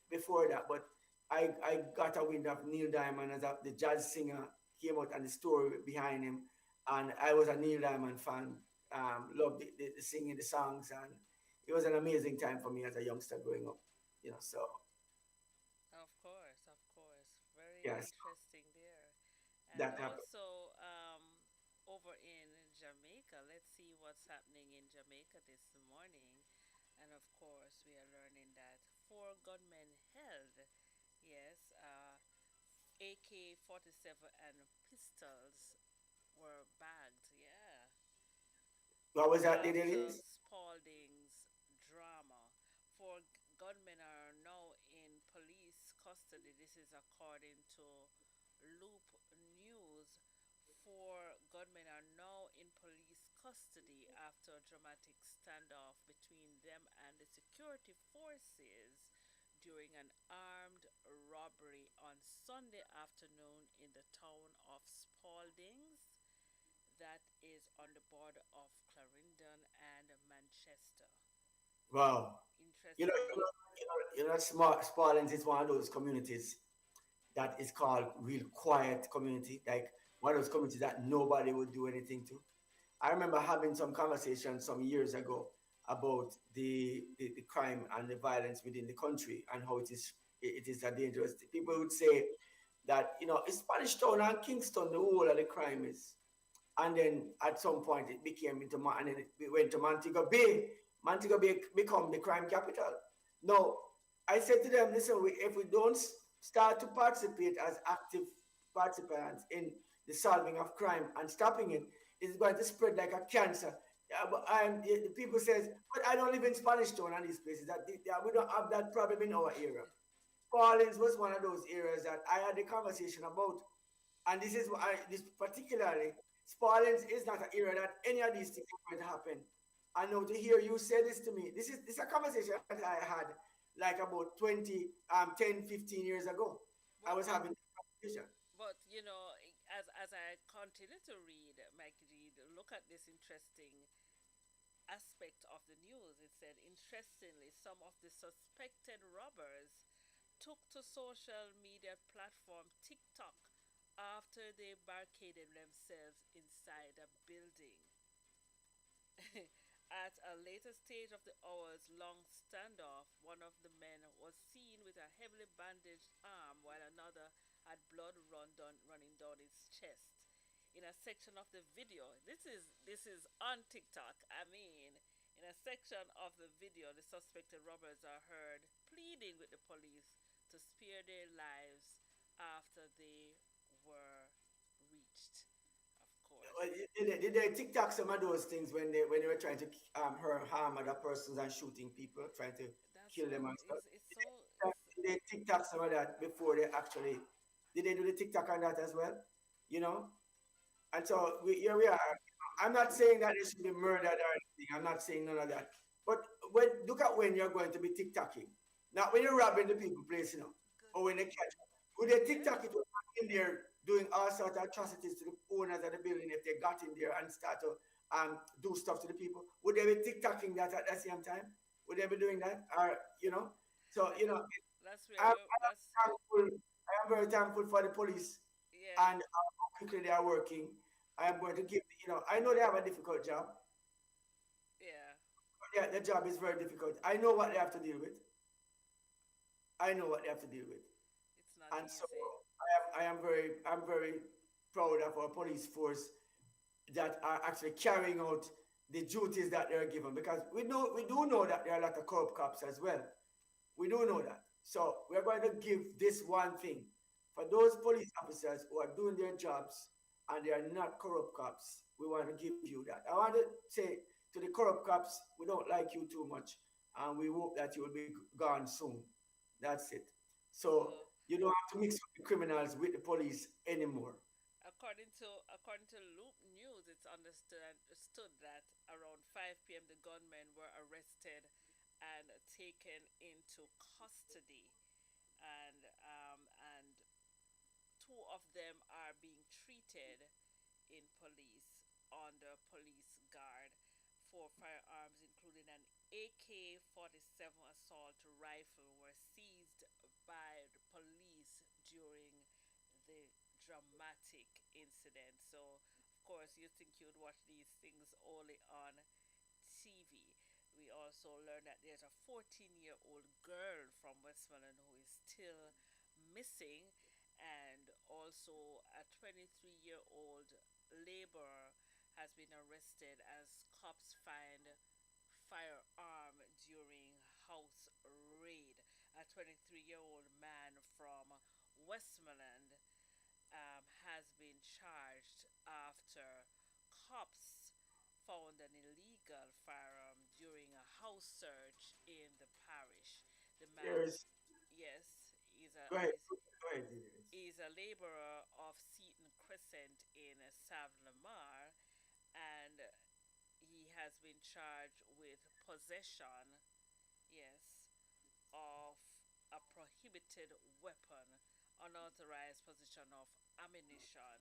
before that, but I got a wind of Neil Diamond as the jazz singer came out and the story behind him, and I was a Neil Diamond fan. Loved the singing the songs, and it was an amazing time for me as a youngster growing up. You know, so Of course. Very yes, interesting there. And that happened. also, over in Jamaica, let's see what's happening in Jamaica this morning. And of course, we are learning that four gunmen held, yes, AK 47 and pistols were bagged, yeah, What was that, Lady after Elise? Spalding's drama. Four gunmen are now in police custody. This is according to Loop News. Four gunmen are now in police custody after a dramatic standoff between them and the security forces during an armed robbery on Sunday afternoon in the town of Spaldings, that is on the border of Clarendon and Manchester. Wow. Interestingly, Small Sparlands is one of those communities that is called real quiet community, like one of those communities that nobody would do anything to. I remember having some conversation some years ago about the crime and the violence within the country and how it is a dangerous thing. People would say that it's Spanish Town and Kingston the whole of the crime is, and then at some point it became and then it went to Montego Bay. Montego Bay become the crime capital. Now, I said to them, listen, if we don't start to participate as active participants in the solving of crime and stopping it, it's going to spread like a cancer. Yeah, but the people says, but I don't live in Spanish Town and these places. We don't have that problem in our area. Collins was one of those areas that I had a conversation about, and this is why this particularly Spaldings is not an area that any of these things are going to happen. I know to hear you say this to me. This is a conversation that I had like about 20, 10, 15 years ago. I but was having this conversation. but as I continue to read, Mikey G, look at this interesting aspect of the news. It said, interestingly, some of the suspected robbers took to social media platform TikTok after they barricaded themselves inside a building. At a later stage of the hours long standoff, one of the men was seen with a heavily bandaged arm while another had blood running down his chest. In a section of the video, this is on TikTok. I mean, in a section of the video, the suspected robbers are heard pleading with the police to spare their lives after they were reached. Of Well, course, did they TikTok some of those things when they were trying to harm other persons and shooting people, trying to that's kill what them and stuff? it's so. Did they TikTok some of that before they actually did they do the TikTok on that as well? You know? And so here we are. I'm not saying that they should be murdered or anything. I'm not saying none of that. But look at when you're going to be TikToking. Not when you're robbing the people place, Good or when they catch morning. you. Would they Yeah, TikTok it when they're in there doing all sorts of atrocities to the owners of the building if they got in there and start to do stuff to the people? Would they be TikToking that at the same time? Would they be doing that? Or, so, that's where I'm, we I'm that's thankful. I am very thankful for the police yeah, and how quickly they are working. I am going to give, I know they have a difficult job. yeah. Yeah, the job is very difficult. I know what they have to deal with. I know what they have to deal with. It's not And so easy. I'm very proud of our police force that are actually carrying out the duties that they're given because we do know that there are a lot of corrupt cops as well. We do know that. So we're going to give this one thing for those police officers who are doing their jobs and they are not corrupt cops. We want to give you that. I want to say to the corrupt cops, we don't like you too much, and we hope that you will be gone soon. That's it. So So you don't have to mix up the criminals with the police anymore. according to Loop News, it's understood that around 5 p.m. the gunmen were arrested and taken into custody, and two of them are being treated in police under police guard. Four firearms, including an AK-47 assault rifle, were seized by the police during the dramatic incident. So, of course, you think you'd watch these things only on TV. We also learned that there's a 14-year-old girl from Westmoreland who is still missing, and also a 23-year-old laborer has been arrested as cops find firearm during house raid. A 23-year-old man from Westmoreland has been charged after cops found an illegal firearm during a house search in the parish. The man, There's yes, is a Go ahead. is Go ahead. is a laborer of Seaton Crescent in Savlamar, and he has been charged with possession, yes, of a prohibited weapon, unauthorized possession of ammunition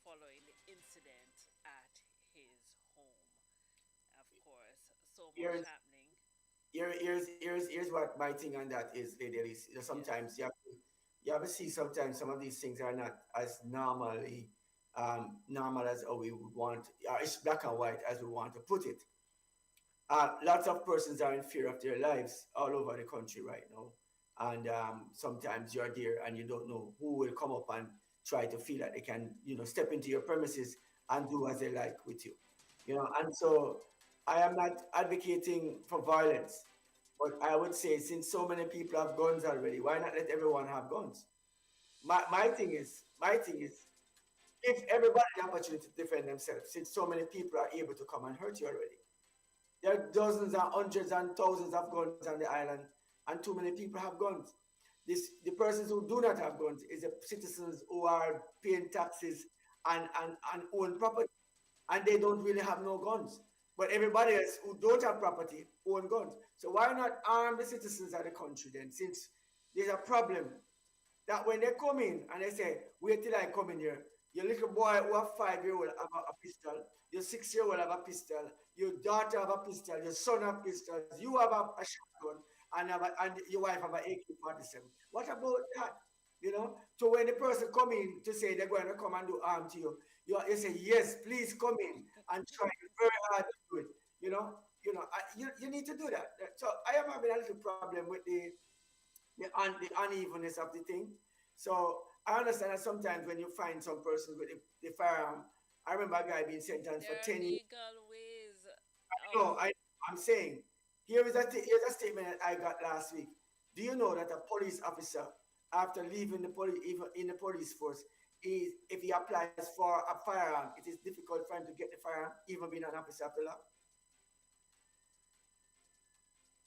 following the incident at his home. Of course, so much Here's happening. here's what my thing on that is, Lady Elise. Yes, Sometimes you have to see sometimes some of these things are not as normal as how we would want. It's black and white as we want to put it. Lots of persons are in fear of their lives all over the country right now, and sometimes you're there and you don't know who will come up and try to feel that they can, step into your premises and do as they like with you, And so, I am not advocating for violence, but I would say since so many people have guns already, why not let everyone have guns? My thing is, give everybody the opportunity to defend themselves, since so many people are able to come and hurt you already. There are dozens and hundreds and thousands of guns on the island, and too many people have guns. The persons who do not have guns is the citizens who are paying taxes and own property, and they don't really have no guns. But everybody else who don't have property own guns. So why not arm the citizens of the country then? Since there's a problem that when they come in and they say, wait till I come in here, Your little boy who are 5 year old have a pistol. Your 6 year old have a pistol. Your daughter have a pistol. Your son have pistols. You have a shotgun, and your wife have a AK-47. What about that? So when the person come in to say they're going to come and do harm to you, you say yes, please come in and try very hard to do it. You need to do that. So I am having a little problem with the unevenness of the thing. So I understand that sometimes when you find some person with the firearm, I remember a guy being sentenced for There are 10 years. legal ways of. No, I'm saying, here's a statement that I got last week. Do you know that a police officer, after leaving the police, even in the police force, is if he applies for a firearm, it is difficult for him to get the firearm, even being an officer of the law.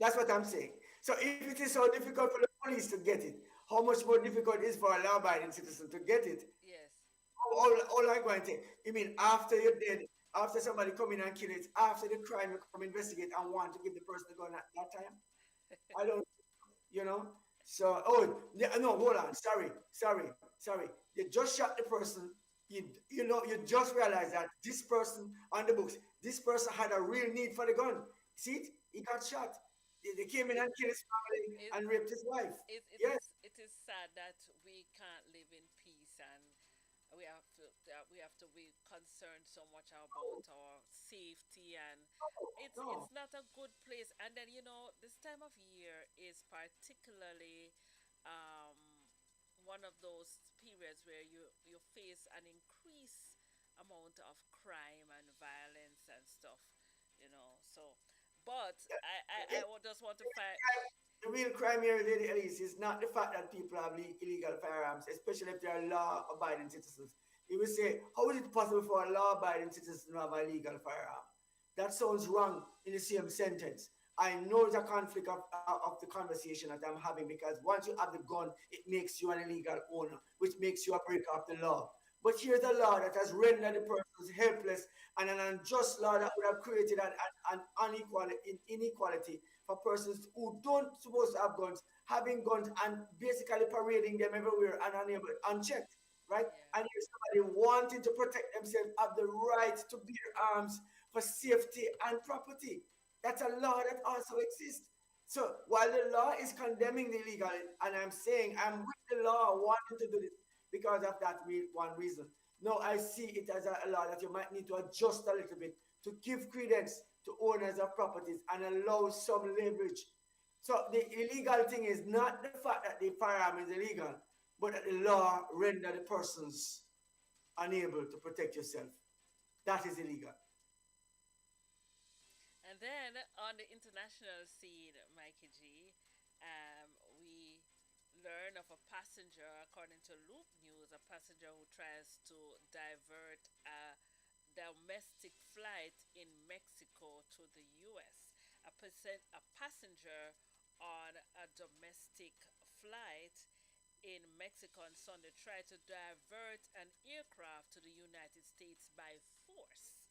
That's what I'm saying. So if it is so difficult for the police to get it, how much more difficult it is for a law-abiding citizen to get it? Yes. All I'm going to say, you mean after you're dead, after somebody come in and kill it, after the crime, you come investigate and want to give the person the gun at that time? I don't, you know. So, yeah, no, hold on. Sorry. You just shot the person. You just realize that this person on the books, this person had a real need for the gun. See it? He got shot. They came in and killed his family It, and raped his wife. it Yes, is sad that we can't live in peace, and we have to be concerned so much about our safety, and no. it's not a good place. And then this time of year is particularly um one of those periods where you face an increased amount of crime and violence and stuff, so but I would just want to find. The real crime here, Lady Elise, is not the fact that people have illegal firearms, especially if they are law-abiding citizens. You will say, how is it possible for a law-abiding citizen to have a legal firearm? That sounds wrong in the same sentence. I know it's a conflict of the conversation that I'm having because once you have the gun, it makes you an illegal owner, which makes you a breaker of the law. But here's a law that has rendered the persons helpless and an unjust law that would have created an inequality for persons who don't supposed to have guns, having guns and basically parading them everywhere and unable, unchecked, right? Yeah. And here's somebody wanting to protect themselves have the right to bear arms for safety and property. That's a law that also exists. So while the law is condemning the illegal, and I'm saying I'm with the law wanting to do this because of that one reason. No, I see it as a law that you might need to adjust a little bit to give credence to owners of properties and allow some leverage. So the illegal thing is not the fact that the firearm is illegal, but that the law render the persons unable to protect yourself. That is illegal. And then on the international scene, Mikey G, we learn of a passenger, according to Loop News, a passenger who tries to divert a domestic flight in Mexico to the US. A passenger on a domestic flight in Mexico on Sunday tried to divert an aircraft to the United States by force.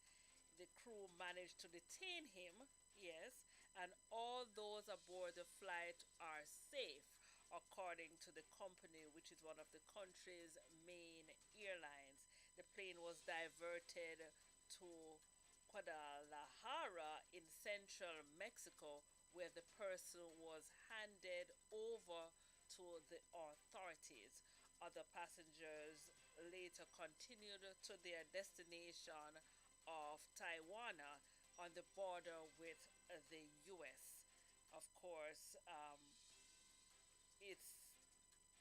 The crew managed to detain him, yes, and all those aboard the flight are safe, according to the company, which is one of the country's main airlines. The plane was diverted to Guadalajara in central Mexico, where the person was handed over to the authorities. Other passengers later continued to their destination of Taiwan on the border with the US. Of course, it's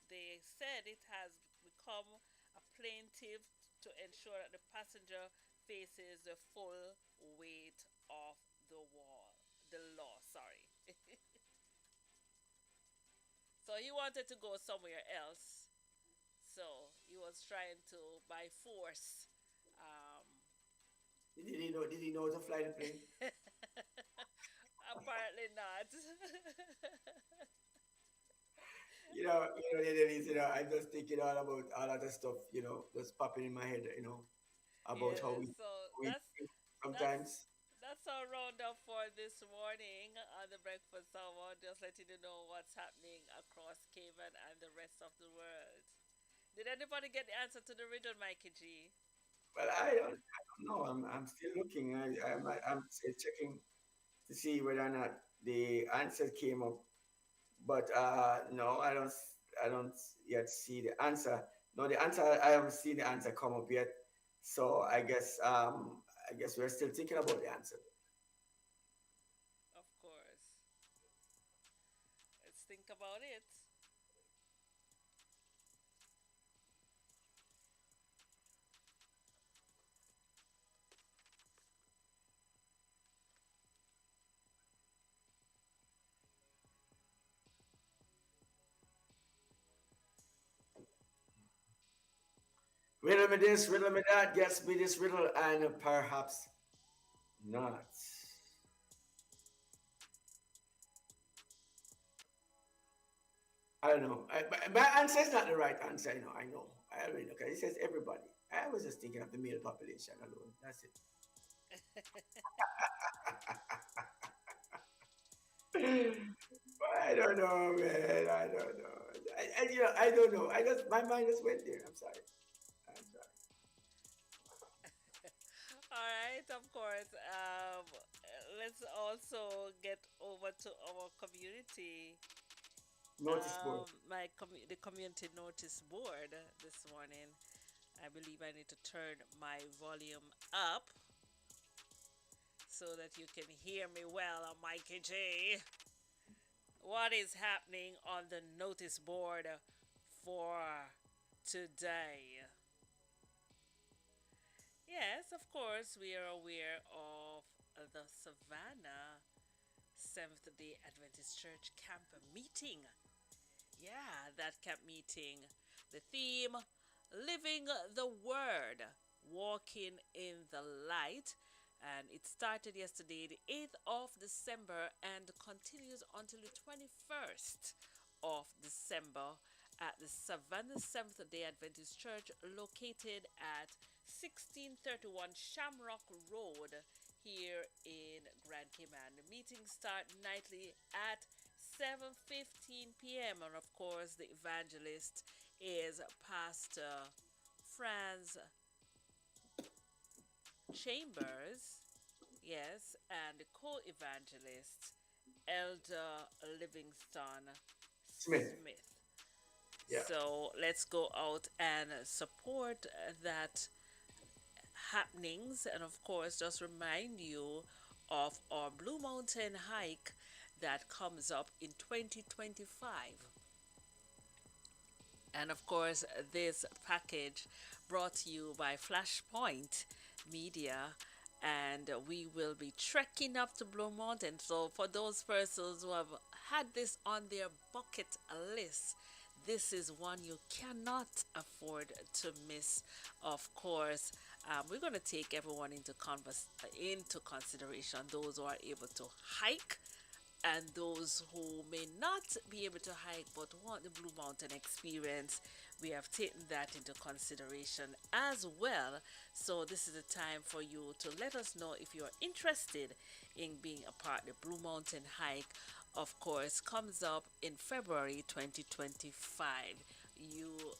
they said it has become a plaintiff to ensure that the passenger faces the full weight of the law. Sorry. So he wanted to go somewhere else. So he was trying to, by force, um, Did he know to fly the plane? apparently not. I'm just thinking all about all of the stuff, that's popping in my head, about how Yeah, we so we that's think that's sometimes. that's our roundup for this morning on the Breakfast Hour. Just letting you know what's happening across Cayman and the rest of the world. Did anybody get the answer to the riddle, Mikey G? Well, I don't know. I'm still looking. I'm still checking to see whether or not the answer came up. But no, I don't yet see the answer. No, the answer I haven't seen the answer come up yet. So I guess we're still thinking about the answer. Of course. Let's think about it. Riddle me this, riddle me that. Guess me this riddle, and perhaps not. I don't know. My answer is not the right answer. I know. I know. I already know. Because it says everybody. I was just thinking of the male population alone. That's it. I don't know, man. I don't know. I don't know. I just my mind just went there. I'm sorry. I'm sorry. All right, of course. Let's also get over to our community. Notice board. The community notice board this morning. I believe I need to turn my volume up so that you can hear me well on Mikey J. What is happening on the notice board for today? Yes, of course, we are aware of the Savannah Seventh day Adventist Church camp meeting. Yeah, that camp meeting. The theme: Living the Word, Walking in the Light. And it started yesterday, the 8th of December, and continues until the 21st of December at the Savannah Seventh day Adventist Church, located at 1631 Shamrock Road here in Grand Cayman. The meetings start nightly at 7:15 p.m. and of course the evangelist is Pastor Franz Chambers, yes, and the co-evangelist Elder Livingston Smith. Smith. Yeah. So let's go out and support that happenings, and of course just remind you of our Blue Mountain hike that comes up in 2025. And of course, this package brought to you by Flashpoint Media. And we will be trekking up to Blue Mountain. So, for those persons who have had this on their bucket list, this is one you cannot afford to miss. Of course, we're going to take everyone into consideration. Those who are able to hike, and those who may not be able to hike but want the Blue Mountain experience, we have taken that into consideration as well. So, this is a time for you to let us know if you are interested in being a part of the Blue Mountain hike. Of course, comes up in February 2025. You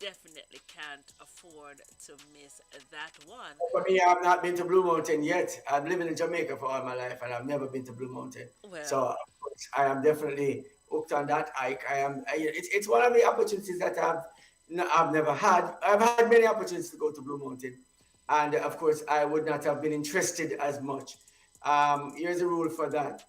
definitely can't afford to miss that one. For me, I've not been to Blue Mountain yet. I'm living in Jamaica for all my life, and I've never been to Blue Mountain. So Well, of course, I am definitely hooked on that hike. It's one of the opportunities that I've never had. I've had many opportunities to go to Blue Mountain, and of course, I would not have been interested as much. Here's a rule for that.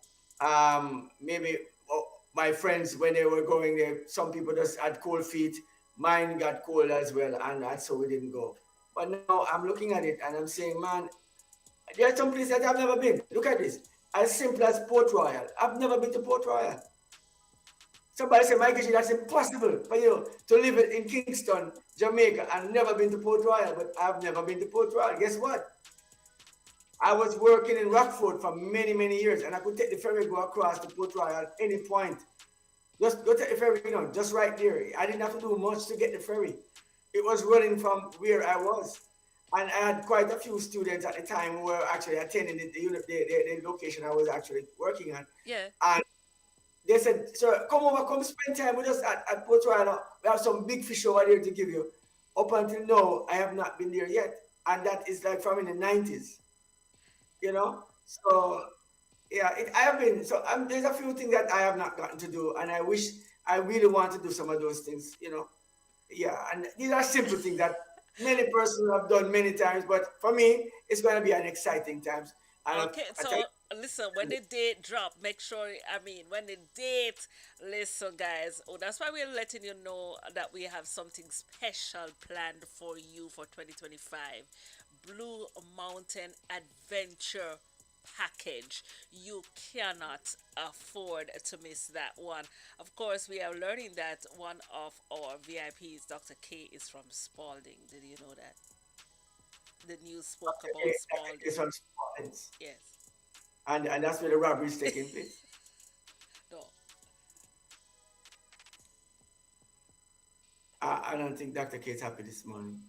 Maybe oh, my friends, when they were going there, some people just had cold feet. Mine got cold as well, and so we didn't go. But now I'm looking at it and I'm saying, man, there are some places that I've never been. Look at this. As simple as Port Royal. I've never been to Port Royal. Somebody said, Michael G, that's impossible for you to live in Kingston, Jamaica, and never been to Port Royal. But I've never been to Port Royal. Guess what? I was working in Rockford for many, many years, and I could take the ferry go across to Port Royal at any point. Just go take the ferry, just right there. I didn't have to do much to get the ferry. It was running from where I was. And I had quite a few students at the time who were actually attending the location I was actually working at. yeah. And They said, "Sir, come over, come spend time with us at Port Royal. We have some big fish over there to give you." Up until now, I have not been there yet, and that is like from in the 90s, you know. So yeah, I have been. So there's a few things that I have not gotten to do, and I wish I really want to do some of those things, you know. Yeah, and these are simple things that many persons have done many times, but for me, it's going to be an exciting times. And Okay, I tell so listen, when you, the date drop, make sure, I mean, when the date, listen, guys, oh, that's why we're letting you know that we have something special planned for you for 2025. Blue Mountain Adventure package. You cannot afford to miss that one. Of course, we are learning that one of our VIPs, Dr. K, is from Spalding. Did you know that? The news spoke about Dr. Spalding. Case on Sports, Yes. and that's where the robbery is taking place. No. I don't think Dr. K is happy this morning.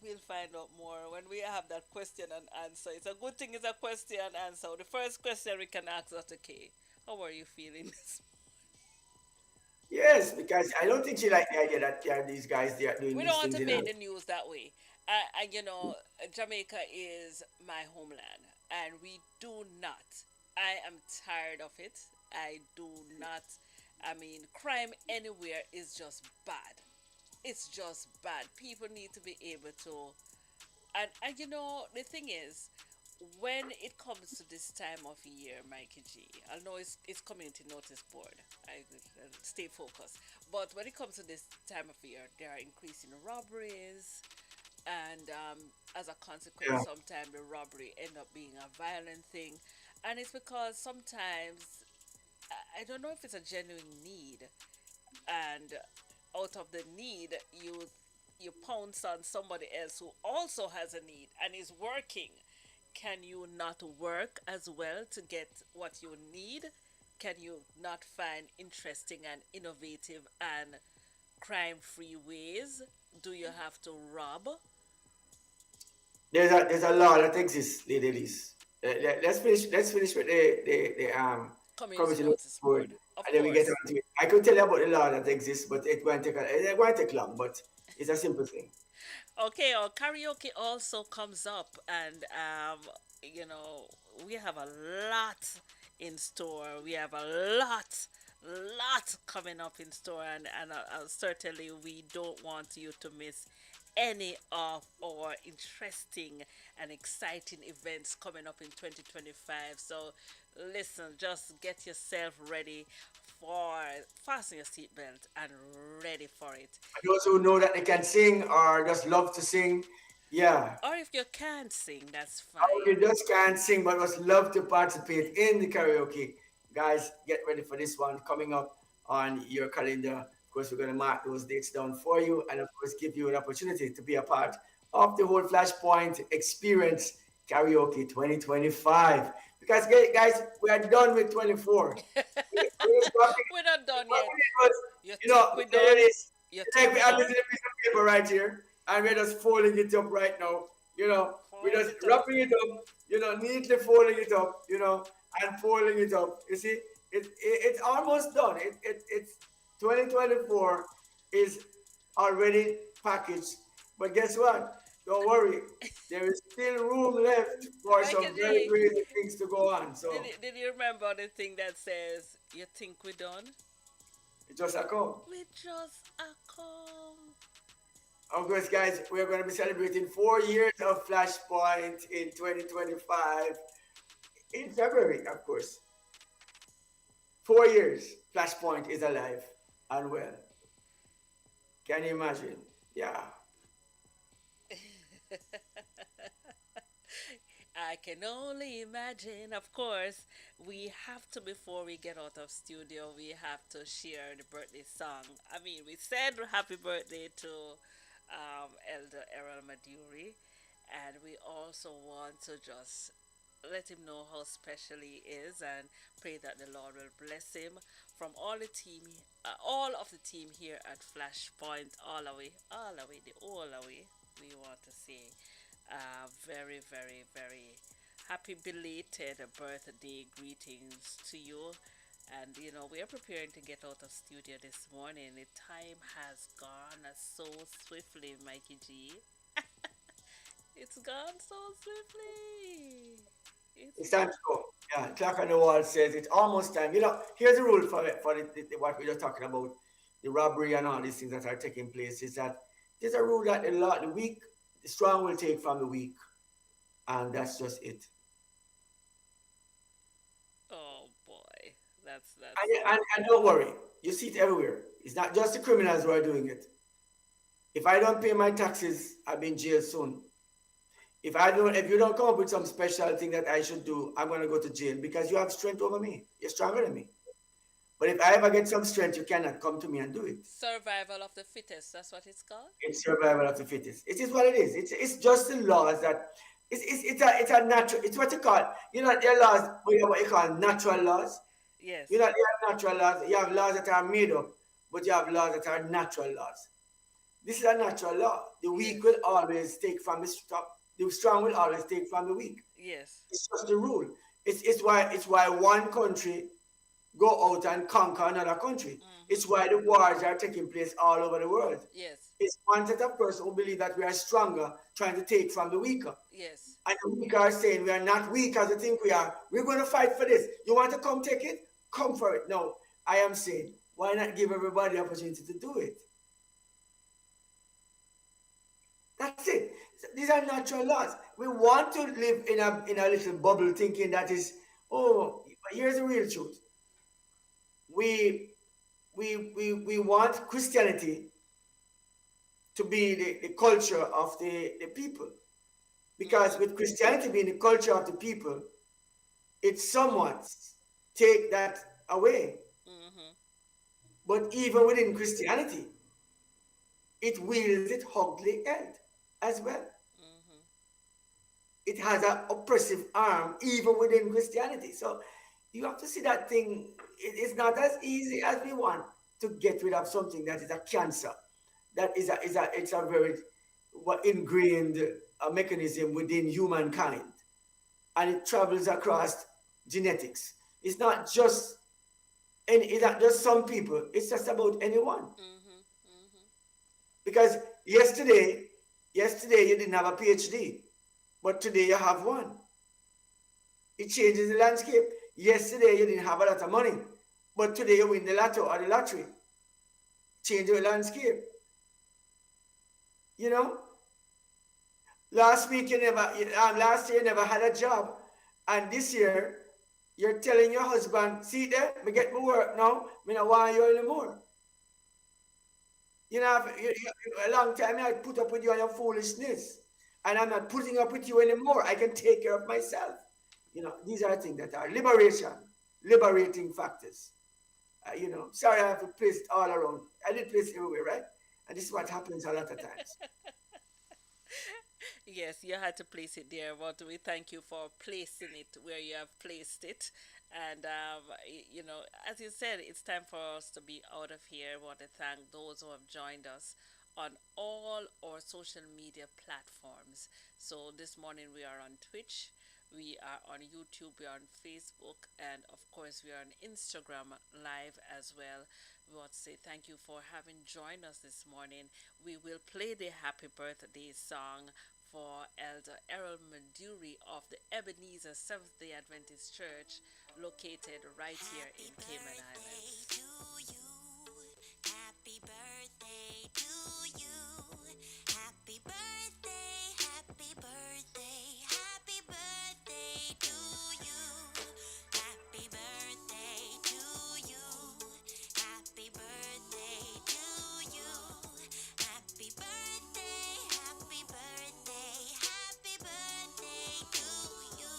We'll find out more when we have that question and answer. It's a good thing it's a question and answer. The first question we can ask Dr. K. How are you feeling this? Yes, because I don't think she liked the idea that there are these guys they are doing We don't these want things to in her. make the news that way. And you know, Jamaica is my homeland, and we do not. I am tired of it. I do not. I mean, crime anywhere is just bad. It's just bad. People need to be able to. And you know, the thing is, when it comes to this time of year, Mikey G, I know it's community notice board. I stay focused. But when it comes to this time of year, there are increasing robberies, and as a consequence, Yeah. sometimes the robbery end up being a violent thing, and it's because sometimes I don't know if it's a genuine need, and out of the need, you pounce on somebody else who also has a need and is working. Can you not work as well to get what you need? Can you not find interesting and innovative and crime free ways? Do you have to rob? There's a law that exists, Lady Elise. Let's finish with the Community community notice notice board, board, of and then we get course. on to it. I could tell you about the law that exists, but it won't take long. But it's a simple thing. Okay, our karaoke also comes up, and you know, we have a lot in store. We have a lot coming up in store, and certainly we don't want you to miss any of our interesting and exciting events coming up in 2025. So, listen, just get yourself ready for fasten your seatbelt and ready for it. For those who know that they can sing or just love to sing, yeah. Or if you can't sing, that's Or fine. you just can't sing but just love to participate in the karaoke, guys, get ready for this one coming up on your calendar. Of course, we're going to mark those dates down for you and, of course, give you an opportunity to be a part of the whole Flashpoint experience karaoke 2025. Because, guys, we are done with 24. We're not done What yet. we did was, You you know, think we're there it done? is. You It's like think we we're have this done? little piece of paper right here, and we're just folding it up right now. You know, we're Fold just it up. wrapping it up, neatly folding it up, and folding it up. You see, it's almost done. It's 2024 is already packaged. But guess what? Don't worry. There is still room left for Michael some very G, crazy things to go on. So did you remember the thing that says, you think we're done? it's just a come. We just a come. Of course, guys, we're going to be celebrating 4 years of Flashpoint in 2025 in February, of course. 4 years, Flashpoint is alive and well. Can you imagine? Yeah. I can only imagine. Of course, we have to, before we get out of studio, we have to share the birthday song. I mean, we said happy birthday to Elder Errol Maduri, and we also want to just let him know how special he is and pray that the Lord will bless him from all of the team here at Flashpoint, all the way, we want to say very, very, very Happy belated birthday greetings to you. And we are preparing to get out of studio this morning. The time has gone so swiftly, Mikey G. It's gone so swiftly. It's It's time gone. to go. Yeah, clock on the wall says it's almost time. Here's the rule for what we're just talking about, the robbery and all these things that are taking place. Is that there's a rule that the weak, the strong will take from the weak, and that's just it. Oh boy. That's And don't worry, you see it everywhere. It's not just the criminals who are doing it. If I don't pay my taxes, I'll be in jail soon. If you don't come up with some special thing that I should do, I'm gonna go to jail because you have strength over me. You're stronger than me. But if I ever get some strength, you cannot come to me and do it. survival of the fittest. That's what it's called. It's survival of the fittest. It is what it is. It's just the laws that it's a natural. It's what you call. There are laws. We have what you call natural laws. Yes. You have natural laws. You have laws that are made up, but you have laws that are natural laws. This is a natural law. The weak Yes. will always take from the strong. The strong will always take from the weak. Yes. It's just the rule. It's why one country go out and conquer another country. It's Mm-hmm. why the wars are taking place all over the world. Yes. It's one set of persons who believe that we are stronger, trying to take from the weaker. Yes. And the weaker are saying we are not weak as we think we are. We're going to fight for this. You want to come take it? Come for it. No, I am saying, why not give everybody the opportunity to do it? That's it. These are natural laws. We want to live in a little bubble thinking that is, oh, but here's the real truth. We we want Christianity to be the culture of the people. Because Mm-hmm. with Christianity being the culture of the people, it somewhat take that away. Mm-hmm. But even within Christianity, it wields it ugly head as well. Mm-hmm. It has an oppressive arm even within Christianity. So you have to see that thing. It's not as easy as we want to get rid of something that is a cancer. That it's a very ingrained mechanism within humankind, and it travels across genetics. It's not just it's not just some people. It's just about anyone. Mm-hmm. Mm-hmm. Because yesterday you didn't have a PhD, but today you have one. It changes the landscape. Yesterday you didn't have a lot of money, but today you win the lotto or the lottery. Change the landscape. You know, last year you never had a job, and this year you're telling your husband, "See there, me get my work now. Me not want you anymore." A long time I put up with you and your foolishness, and I'm not putting up with you anymore. I can take care of myself. These are things that are liberating factors. Sorry I have to place it all around. I did place it everywhere, right? And this is what happens a lot of times. Yes, you had to place it there, but we thank you for placing it where you have placed it. And, as you said, it's time for us to be out of here. I want to thank those who have joined us on all our social media platforms. So this morning we are on Twitch, we are on YouTube, we are on Facebook, and of course we are on Instagram live as well. We want to say thank you for having joined us this morning. We will play the happy birthday song for Elder Errol Maduri of the Ebenezer Seventh day Adventist Church, located right here in Happy Cayman birthday Islands. to you. Happy birthday to you. Happy birthday, happy birthday, happy birthday to you. Happy birthday to you. Happy birthday to you. Happy birthday, happy birthday, happy birthday to you.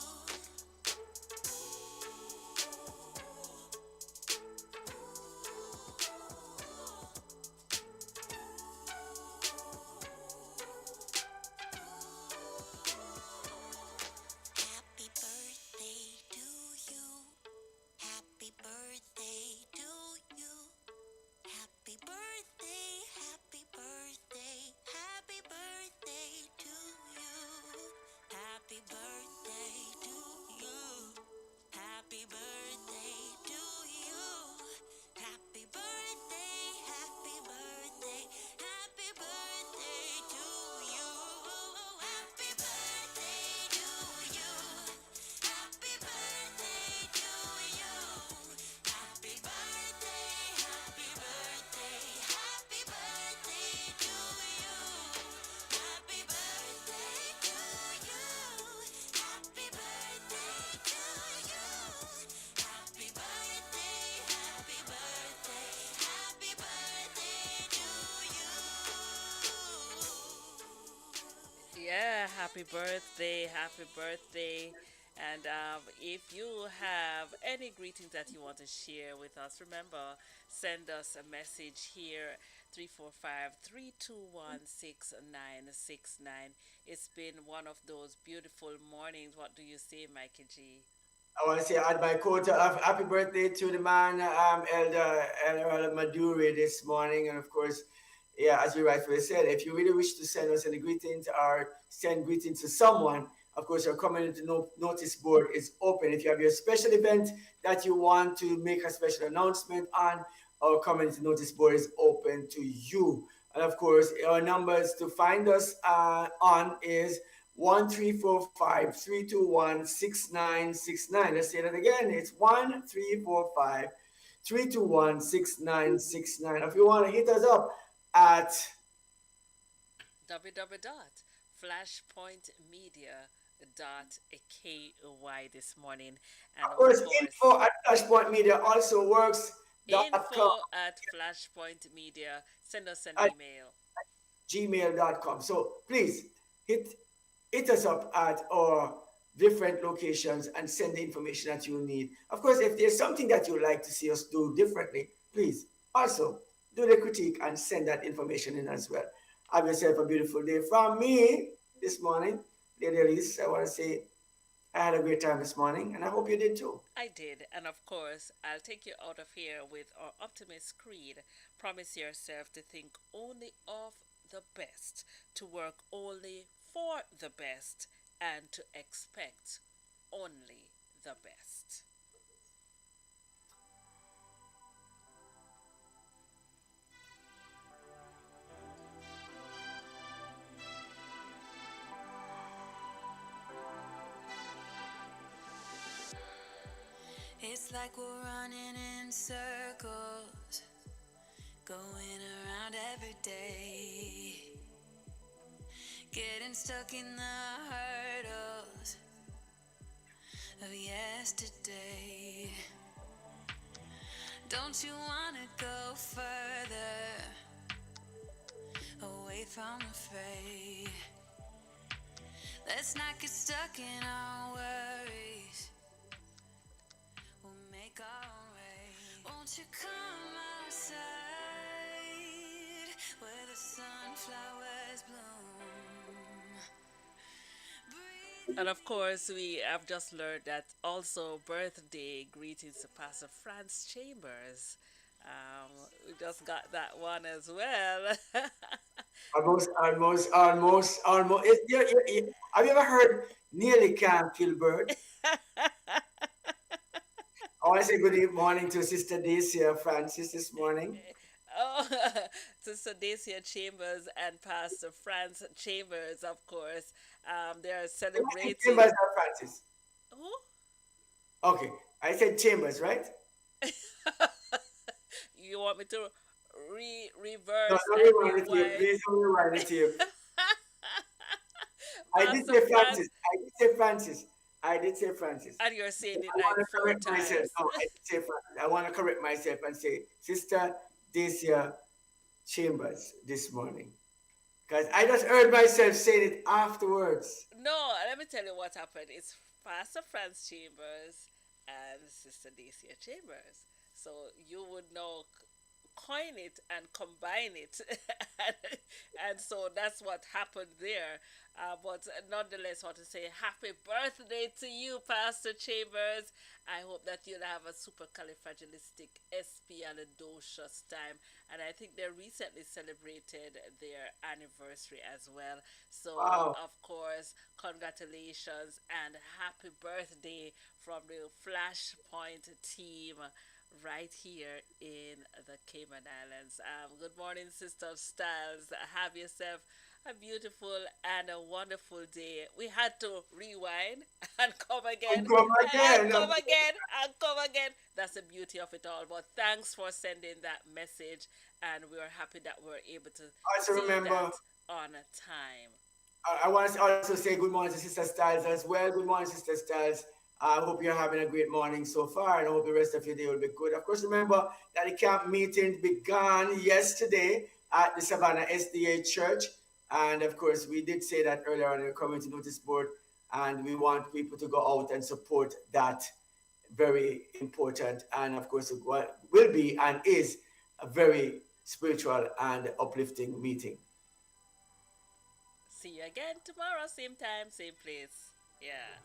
happy birthday, happy birthday. And if you have any greetings that you want to share with us, remember, send us a message here 345-321-6969. It's been one of those beautiful mornings. What do you say, Mikey G? I want to say add my quote of happy birthday to the man, Elder Maduri this morning. And of course, yeah, as you rightfully said, if you really wish to send us any greetings or send greetings to someone, of course, our community notice board is open. If you have your special event that you want to make a special announcement on, our community notice board is open to you. And of course, our numbers to find us on is 1-345-321-6969. Let's say that again. It's 1-345-321-6969. If you want to hit us up at www.flashpointmedia.ky this morning. And of of course course, info at Flashpoint Media also works.com info at Flashpoint Media. Send us an at email. gmail.com. So please hit hit us up at our different locations and send the information that you need. Of course, if there's something that you'd like to see us do differently, please also do the critique and send that information in as well. Have yourself a beautiful day. From me this morning, Lady Elise, I want to say I had a great time this morning, and I hope you did too. I did. And of course, I'll take you out of here with our Optimist Creed. Promise yourself to think only of the best, to work only for the best, and to expect only the best. It's like we're running in circles, going around every day, getting stuck in the hurdles of yesterday. Don't you wanna go further, away from the fray? Let's not get stuck in our worries, we'll make our own way. Won't you come outside where the sunflowers bloom? And of course, we have just learned that also birthday greetings to Pastor Franz Chambers. Um, we just got that one as well. Almost. Have you ever heard nearly can't kill bird? I want to say good morning to Sister Dacia Francis this morning. Oh, to Dacia Chambers and Pastor Franz Chambers, of course. They are Did I say celebrating. Chambers or Francis? Who? Okay, I said Chambers, right? You want me to No, reverse don't and rewind it here. rewind? Please don't rewind it here. I did Pastor say Franz, Francis. I did say Francis. I did say Francis. and you're saying it I like want to four correct myself. times. No, I did say Francis. I want to correct myself and say Sister Dacia Chambers this morning. Because I just heard myself saying it afterwards. No, let me tell you what happened. It's Pastor Franz Chambers and Sister Dacia Chambers. So you would now coin it and combine it. And so that's what happened there. But nonetheless, I want to say happy birthday to you, Pastor Chambers. I hope that you'll have a supercalifragilisticexpialidocious time. And I think they recently celebrated their anniversary as well. So, Wow. of course, congratulations and happy birthday from the Flashpoint team right here in the Cayman Islands. Good morning, Sister Styles. Have yourself a beautiful and a wonderful day. We had to rewind and come again And come and again. come again and come again. That's the beauty of it all. But thanks for sending that message, and we're happy that we're able to Also see remember, that on time. I want to also say good morning to Sister Styles as well. Good morning, Sister Styles. I hope you're having a great morning so far, and I hope the rest of your day will be good. Of course, remember that the camp meeting began yesterday at the Savannah SDA Church. And of course, we did say that earlier on in the community notice board, and we want people to go out and support that very important, and of course, what will be and is a very spiritual and uplifting meeting. See you again tomorrow, same time, same place. Yeah.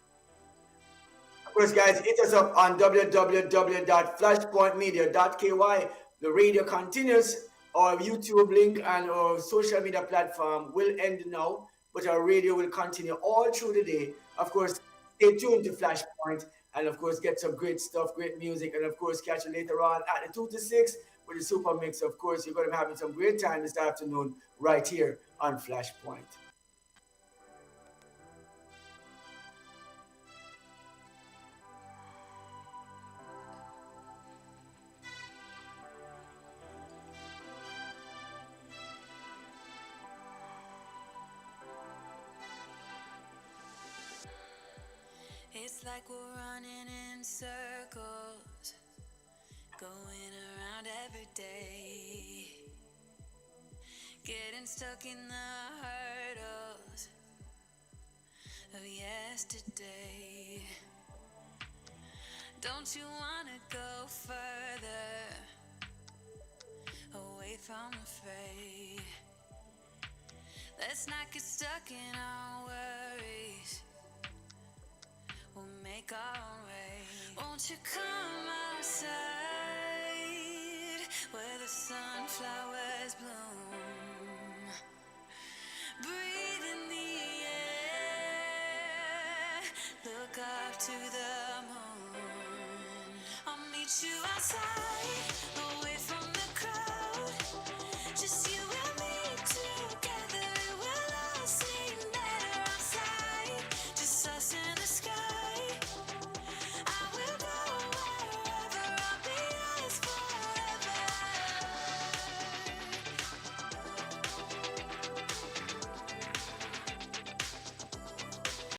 Of course, guys, hit us up on www.flashpointmedia.ky. The radio continues. Our YouTube link and our social media platform will end now, but our radio will continue all through the day. Of course, stay tuned to Flashpoint and, of course, get some great stuff, great music, and, of course, catch you later on at the 2 to 6 with the Super Mix. Of course, you're going to be having some great time this afternoon right here on Flashpoint. It's like we're running in circles, going around every day, getting stuck in the hurdles of yesterday. Don't you wanna go further, away from the fray? Let's not get stuck in our worries, we'll make our own way. Won't you come outside where the sunflowers bloom? Breathe in the air, look up to the moon. I'll meet you outside, away from the crowd, just you and